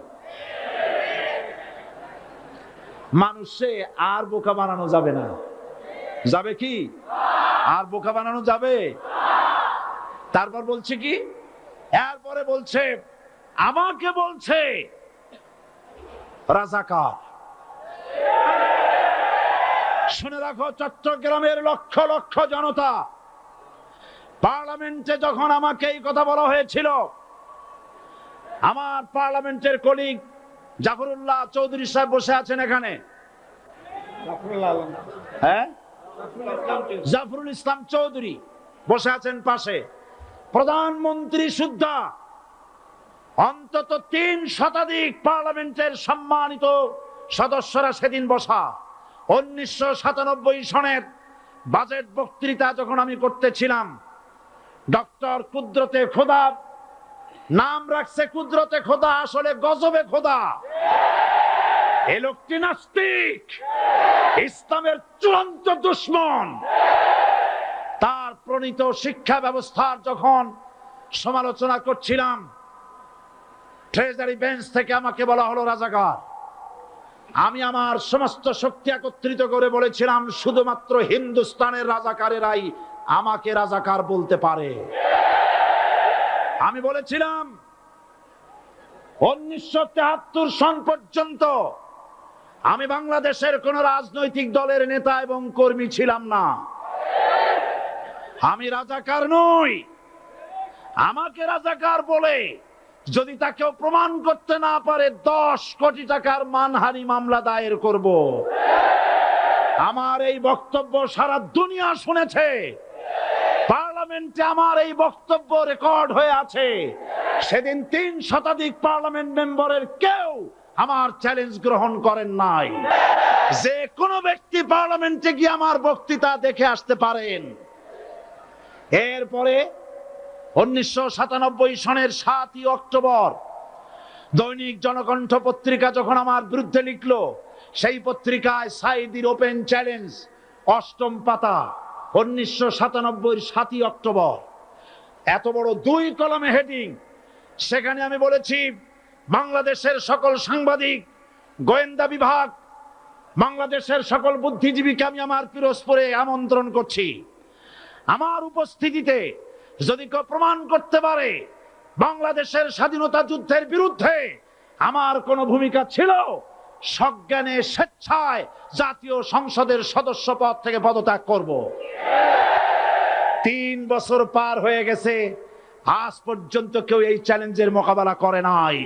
A: মানুষে আর বোকা বানানো যাবে না। যাবে কি? আর বোকা বানানো যাবে? তারপর বলছে কি? এরপরে বলছে, আমাকে বলছে রাজাকার। শুনে রাখো চট্টগ্রামের লক্ষ লক্ষ জনতা, পার্লামেন্টে যখন আমাকে এই কথা বলা হয়েছিল, আমার পার্লামেন্টের কলিগ জাফরুল্লাহ চৌধুরী সাহেব বসে আছেন এখানে। হ্যাঁ, জাফরুল ইসলাম চৌধুরী বসে আছেন পাশে। প্রধানমন্ত্রী সুদ্ধা, অন্তত 3 শতাধিক পার্লামেন্টের সম্মানিত সদস্যরা সেদিন বসা। 1997 সনের বাজেট বক্তৃতা যখন আমি করতেছিলাম, ডক্টর কুদরতে খোদা, নাম রাখছে কুদরতে খোদা, আসলে গজবে খোদা। এই লোকটি নাস্তিক, ইসলামের চূড়ান্ত দুশমন। তার প্রণীত শিক্ষা ব্যবস্থার যখন সমালোচনা করছিলাম, ট্রেজারি বেঞ্চ থেকে আমাকে বলা হলো রাজাকার। আমি আমার সমস্ত শক্তি একত্রিত করে বলেছিলাম, শুধুমাত্র হিন্দুস্তানের রাজাকারেরাই আমাকে রাজাকার বলতে পারে। আমি বলেছিলাম 1973 সন পর্যন্ত আমি বাংলাদেশের কোন রাজনৈতিক দলের নেতা এবং কর্মী ছিলাম না। আমি রাজাকার নই। আমাকে রাজাকার বলে যদি তাকেও প্রমাণ করতে না পারে, 10 কোটি টাকার মানহানি মামলা দায়ের করব। আমার এই বক্তব্য সারা দুনিয়া শুনেছে। পার্লামেন্টে আমার এই বক্তব্য রেকর্ড হয়ে আছে। সেদিন 3 শতাধিক পার্লামেন্ট মেম্বারের কেউ আমার চ্যালেঞ্জ গ্রহণ করেন নাই। যে কোনো ব্যক্তি পার্লামেন্টে গিয়ে আমার বক্তৃতা দেখে আসতে পারেন। এরপরে 1997 সনের 7ই অক্টোবর দৈনিক জনকণ্ঠ পত্রিকা যখন আমার বিরুদ্ধে লিখলো, সেই পত্রিকায় সাইদির ওপেন চ্যালেঞ্জ ৮ম পাতা ১৯৯৭ ৭ই অক্টোবর, এত বড় ২ কলমে হেডিং। সেখানে আমি বলেছি, বাংলাদেশের সকল সাংবাদিক, গোয়েন্দা বিভাগ, বাংলাদেশের সকল বুদ্ধিজীবীকে আমি আমার পিরোজপুরে আমন্ত্রণ করছি। আমার উপস্থিতিতে যদি কেউ প্রমাণ করতে পারে বাংলাদেশের স্বাধীনতা যুদ্ধের বিরুদ্ধে আমার কোনো ভূমিকা ছিল, সজ্ঞানে স্বেচ্ছায় জাতীয় সংসদের সদস্য পদ থেকে পদত্যাগ করব। ৩ বছর পার হয়ে গেছে, আজ পর্যন্ত কেউ এই চ্যালেঞ্জের মোকাবেলা করে নাই।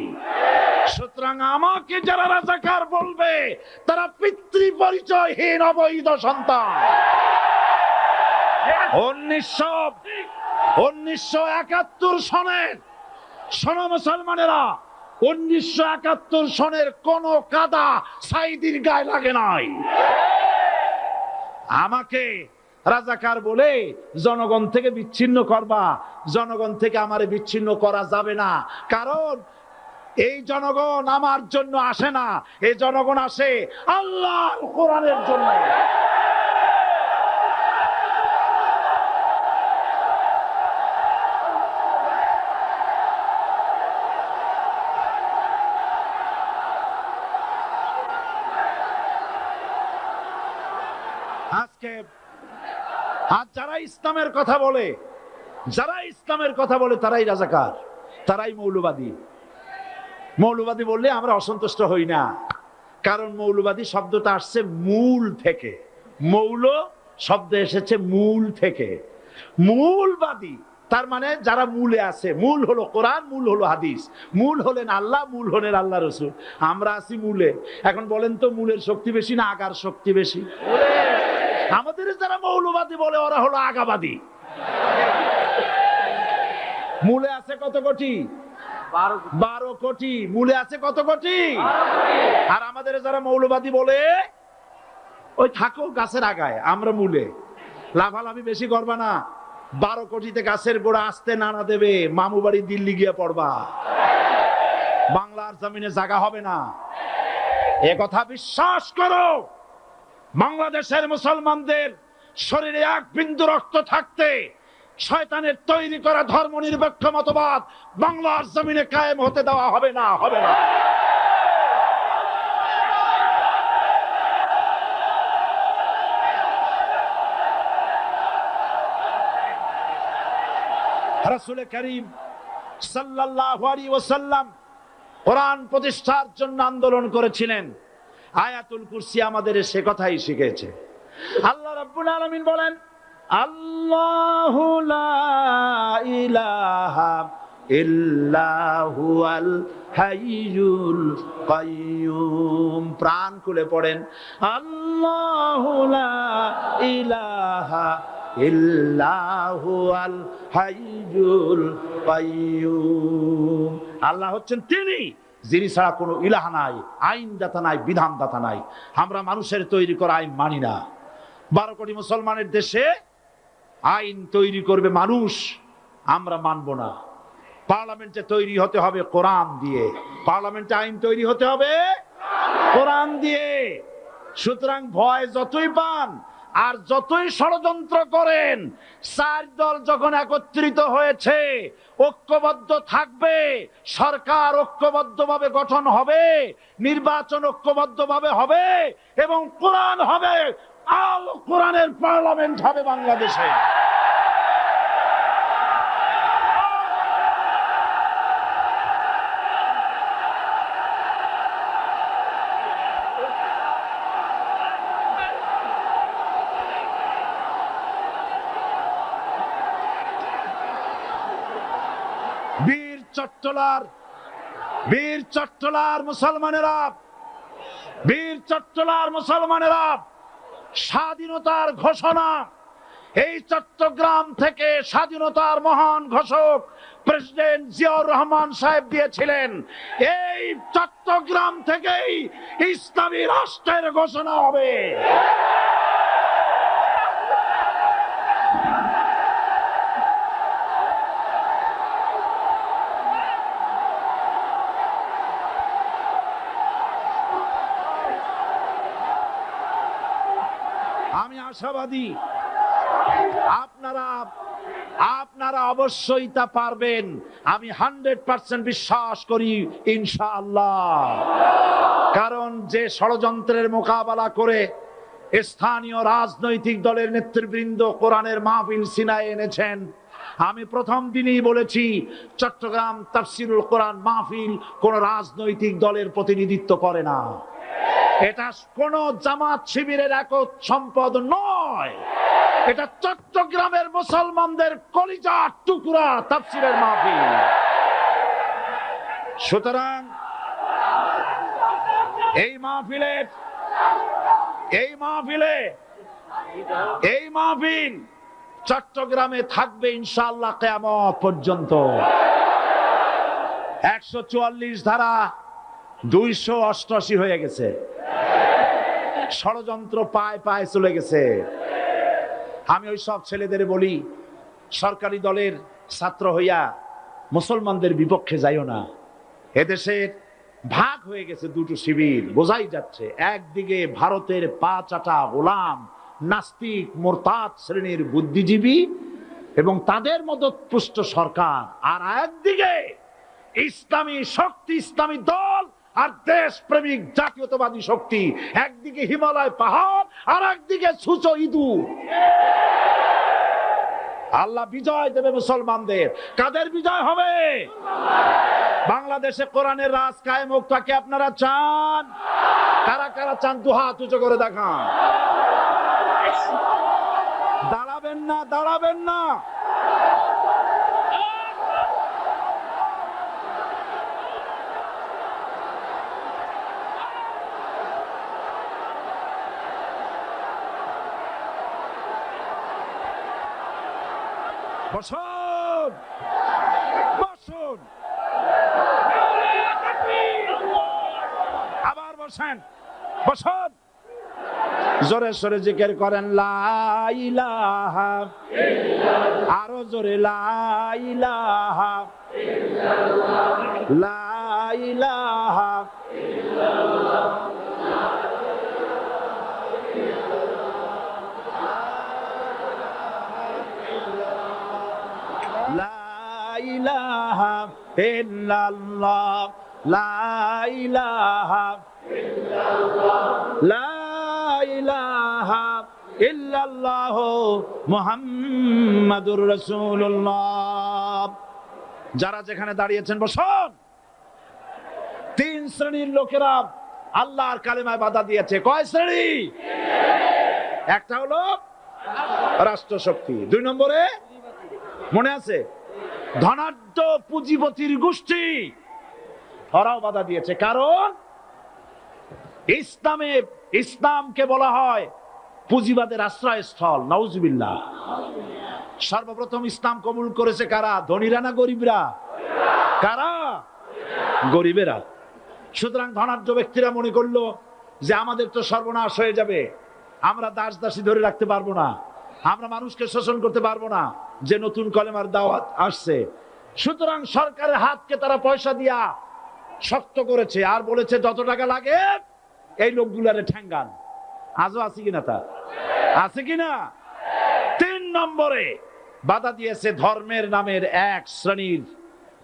A: সুতরাং আমাকে যারা রাজাকার বলবে, তারা পিতৃ পরিচয়হীন অবৈধ সন্তান। 1971 সনের, শোনো মুসলমানেরা, 1971 সনের কোন কাদা সাইদির গায়ে লাগে নাই। আমাকে রাজাকার বলে জনগণ থেকে বিচ্ছিন্ন করবা, জনগণ থেকে আমারে বিচ্ছিন্ন করা যাবে না। কারণ এই জনগণ আমার জন্য আসে না, এই জনগণ আসে আল্লাহর কোরআনের জন্য। আজকে আর যারা ইসলামের কথা বলে, তারাই রাজাকার, তারাই মৌলবাদী। মৌলবাদী বললে আমরা অসন্তুষ্ট হই না, কারণ মৌলবাদী শব্দটা আসছে মূল থেকে। মৌল শব্দ এসেছে মূল থেকে। মূলবাদী তার মানে যারা মূলে আছে। মূল হলো কোরআন, মূল হলো হাদিস, মূল হলেন আল্লাহ, মূল হলেন আল্লাহ রসুল। আমরা আছি মূলে। এখন বলেন তো, মূলের শক্তি বেশি না আগার শক্তি বেশি? আমাদের যারা মৌলবাদী বলে ওরা হলো আগাবাদী। মূলে আছে কত কোটি? 12 কোটি। মূলে আছে কত কোটি? আর আমাদের যারা মৌলবাদী বলে, ওই থাকো গাছের আগায়, আমরা মূলে। লাফালাফি বেশি করবা না, 12 কোটিতে গাছের গোড়া আসতে নানা দেবে, মামু বাড়ি দিল্লি গিয়ে পড়বা, বাংলার জমিনে জায়গা হবে না। এ কথা বিশ্বাস করো। বাংলাদেশের মুসলমানদের শরীরে 1 বিন্দু রক্ত থাকতে শয়তানের তৈরি করা ধর্ম নিরপেক্ষ মতবাদ বাংলার জমিনে কায়েম হতে দেওয়া হবে না, হবে না। রাসূল করিম সাল্লাল্লাহু আলাইহি ওয়াসাল্লাম কোরআন প্রতিষ্ঠার জন্য আন্দোলন করেছিলেন। আয়াতুল কুরসি আমাদের সে কথাই শিখেছে। আল্লাহ রাব্বুল আলামিন বলেন, আল্লাহু লা ইলাহা ইল্লা হুয়াল হাইয়ুল কাইয়্যুম। প্রাণ খুলে পড়েন, আল্লাহু লা ইলাহা ইল্লা হুয়াল হাইয়ুল কাইয়্যুম। আল্লাহ হচ্ছেন তিনি, যিনি ছাড়া কোনো ইলাহ নাই, আইনদাতা নাই, বিধানদাতা নাই। আমরা মানুষের তৈরি করা আইন মানি না। 12 কোটি মুসলমানের দেশে আইন তৈরি করবে মানুষ, আমরা মানব না। পার্লামেন্টে তৈরি হতে হবে কোরআন দিয়ে, পার্লামেন্টে আইন তৈরি হতে হবে কোরআন দিয়ে। সুতরাং ভয় যতই পান আর যতই ষড়যন্ত্র করেন, 4 দল যখন একত্রিত হয়েছে, ঐক্যবদ্ধ থাকবে, সরকার ঐক্যবদ্ধভাবে গঠন হবে, নির্বাচন ঐক্যবদ্ধভাবে হবে, এবং কোরআন হবে, আল কোরআনের পার্লামেন্ট হবে বাংলাদেশে। বীর চট্টলার মুসলমানেরা স্বাধীনতার ঘোষণা, এই চট্টগ্রাম থেকে স্বাধীনতার মহান ঘোষক প্রেসিডেন্ট জিয়াউর রহমান সাহেব দিয়েছিলেন। এই চট্টগ্রাম থেকেই ইসলামী রাষ্ট্রের ঘোষণা হবে। আশাবাদী আপনারা আপনারা অবশ্যই তা পারবেন। আমি 100% বিশ্বাস করি ইনশাআল্লাহ। কারণ যে ষড়যন্ত্রের মোকাবেলা করে স্থানীয় রাজনৈতিক দলের নেতৃবৃন্দ কোরআনের মাহফিল সিনায় এনেছেন, আমি প্রথম দিনই বলেছি চট্টগ্রাম তাফসিরুল কোরআন মাহফিল কোন রাজনৈতিক দলের প্রতিনিধিত্ব করে না। এটা কোন জামাত শিবিরের একক সম্পদ নয়, এটা চট্টগ্রামের মুসলমানদের কলিজার টুকরা তাফসিরের মাহফিল। সুতরাং এই মাহফিল চট্টগ্রামে থাকবে ইনশাআল্লাহ কিয়ামত পর্যন্ত। 144 ধারা 288 হয়ে গেছে, ষড়যন্ত্র পায় পায় চলে গেছে। আমি ওই সব ছেলেদের বলি, সরকারি দলের ছাত্র হইয়া মুসলমানদের বিপক্ষে যাইও না। এদেশের ভাগ হয়ে গেছে দুটো শিবির, বোঝাই যাচ্ছে। একদিকে ভারতের পা চাটা গোলাম নাস্তিক মোরতাদ শ্রেণীর বুদ্ধিজীবী এবং তাদের মদতপুষ্ট সরকার, আর একদিকে ইসলামী শক্তি, ইসলামী দল আর দেশ প্রেমিক জাতীয়তাবাদী শক্তি। একদিকে হিমালয় পাহাড় আর একদিকে সূচো ইঁদুর। আল্লাহ বিজয় দেবে মুসলমানদের। কাদের বিজয় হবে? বাংলাদেশে কোরআনের রাজ কায়েম হোক, তাকে আপনারা চান? কারা কারা চান দুহাত উঁচু করে দেখান। দাঁড়াবেন না, দাঁড়াবেন না। বসুন, বসুন, আবার বসেন, বসুন। জোরে সোরে জিকির করেন লা ইলাহা ইল্লাল্লাহ, আরো জোরে লা ইলাহা ইল্লাল্লাহ, লা ইলাহা ইল্লাল্লাহ, ইলাহা ইল্লাল্লাহ, লা ইলাহা ইল্লাল্লাহ, লা ইলাহা ইল্লাল্লাহ মুহাম্মাদুর রাসূলুল্লাহ। যারা যেখানে দাঁড়িয়েছেন বসুন। 3 শ্রেণীর লোকেরা আল্লাহর কালেমায় বাধা দিয়েছে। কয় শ্রেণী? একটা হলো রাষ্ট্রশক্তি, 2 নম্বরে মনে আছে ধনাঢ্য পুঁজিপতির গোষ্ঠী, ওরাও বাধা দিয়েছে। কারণ ইসলামকে বলা হয় পুঁজিবাদের আশ্রয়স্থল। নাউজুবিল্লাহ। সর্বপ্রথম ইসলাম কবুল করেছে কারা? ধনীরা না গরিবরা? কারা? গরিবেরা। সুতরাং ধনাঢ্য ব্যক্তিরা মনে করলো যে আমাদের তো সর্বনাশ হয়ে যাবে, আমরা দাস দাসী ধরে রাখতে পারবো না, আমরা মানুষকে শোষণ করতে পারবো না, যে নতুন কলেমার দাওয়াত আসছে। সুতরাং সরকারের হাতকে তারা পয়সা দিয়া শক্ত করেছে আর বলেছে যত টাকা লাগে এই লোকগুলারে ঠ্যাঙ্গান। আজও আছে কিনা? তা আছে কিনা? 3 নম্বরে বাধা দিয়েছে ধর্মের নামের এক শ্রেণীর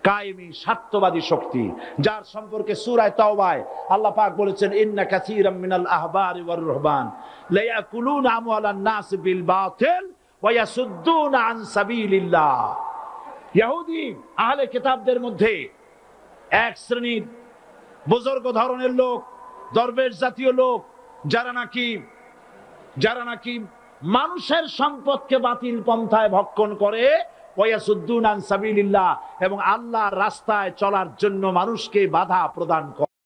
A: কায়েমি স্বার্থবাদী শক্তি, যার সম্পর্কে সূরা তাওবায় আল্লাহ পাক বলেছেন ইন্না কাসীরাম মিনাল আহবারি ওয়ার রুহবান লা ইয়াকুলুনা আমওয়ালান নাস বিল বাতিল ওয়া ইয়াসুদ্দুনা আন সাবিলিল্লাহ। ইহুদি আহলে কিতাবদের মধ্যে এক শ্রেণীর বুজুর্গ ধরনের লোক, দরবেশ জাতীয় লোক, যারা নাকি মানুষের সম্পদকে বাতিল পন্থায় ভক্ষণ করে, ওয়ায়াসুদ্দুনা আন সাবিলিল্লাহ, এবং আল্লাহর রাস্তায় চলার জন্য মানুষকে বাধা প্রদান করে।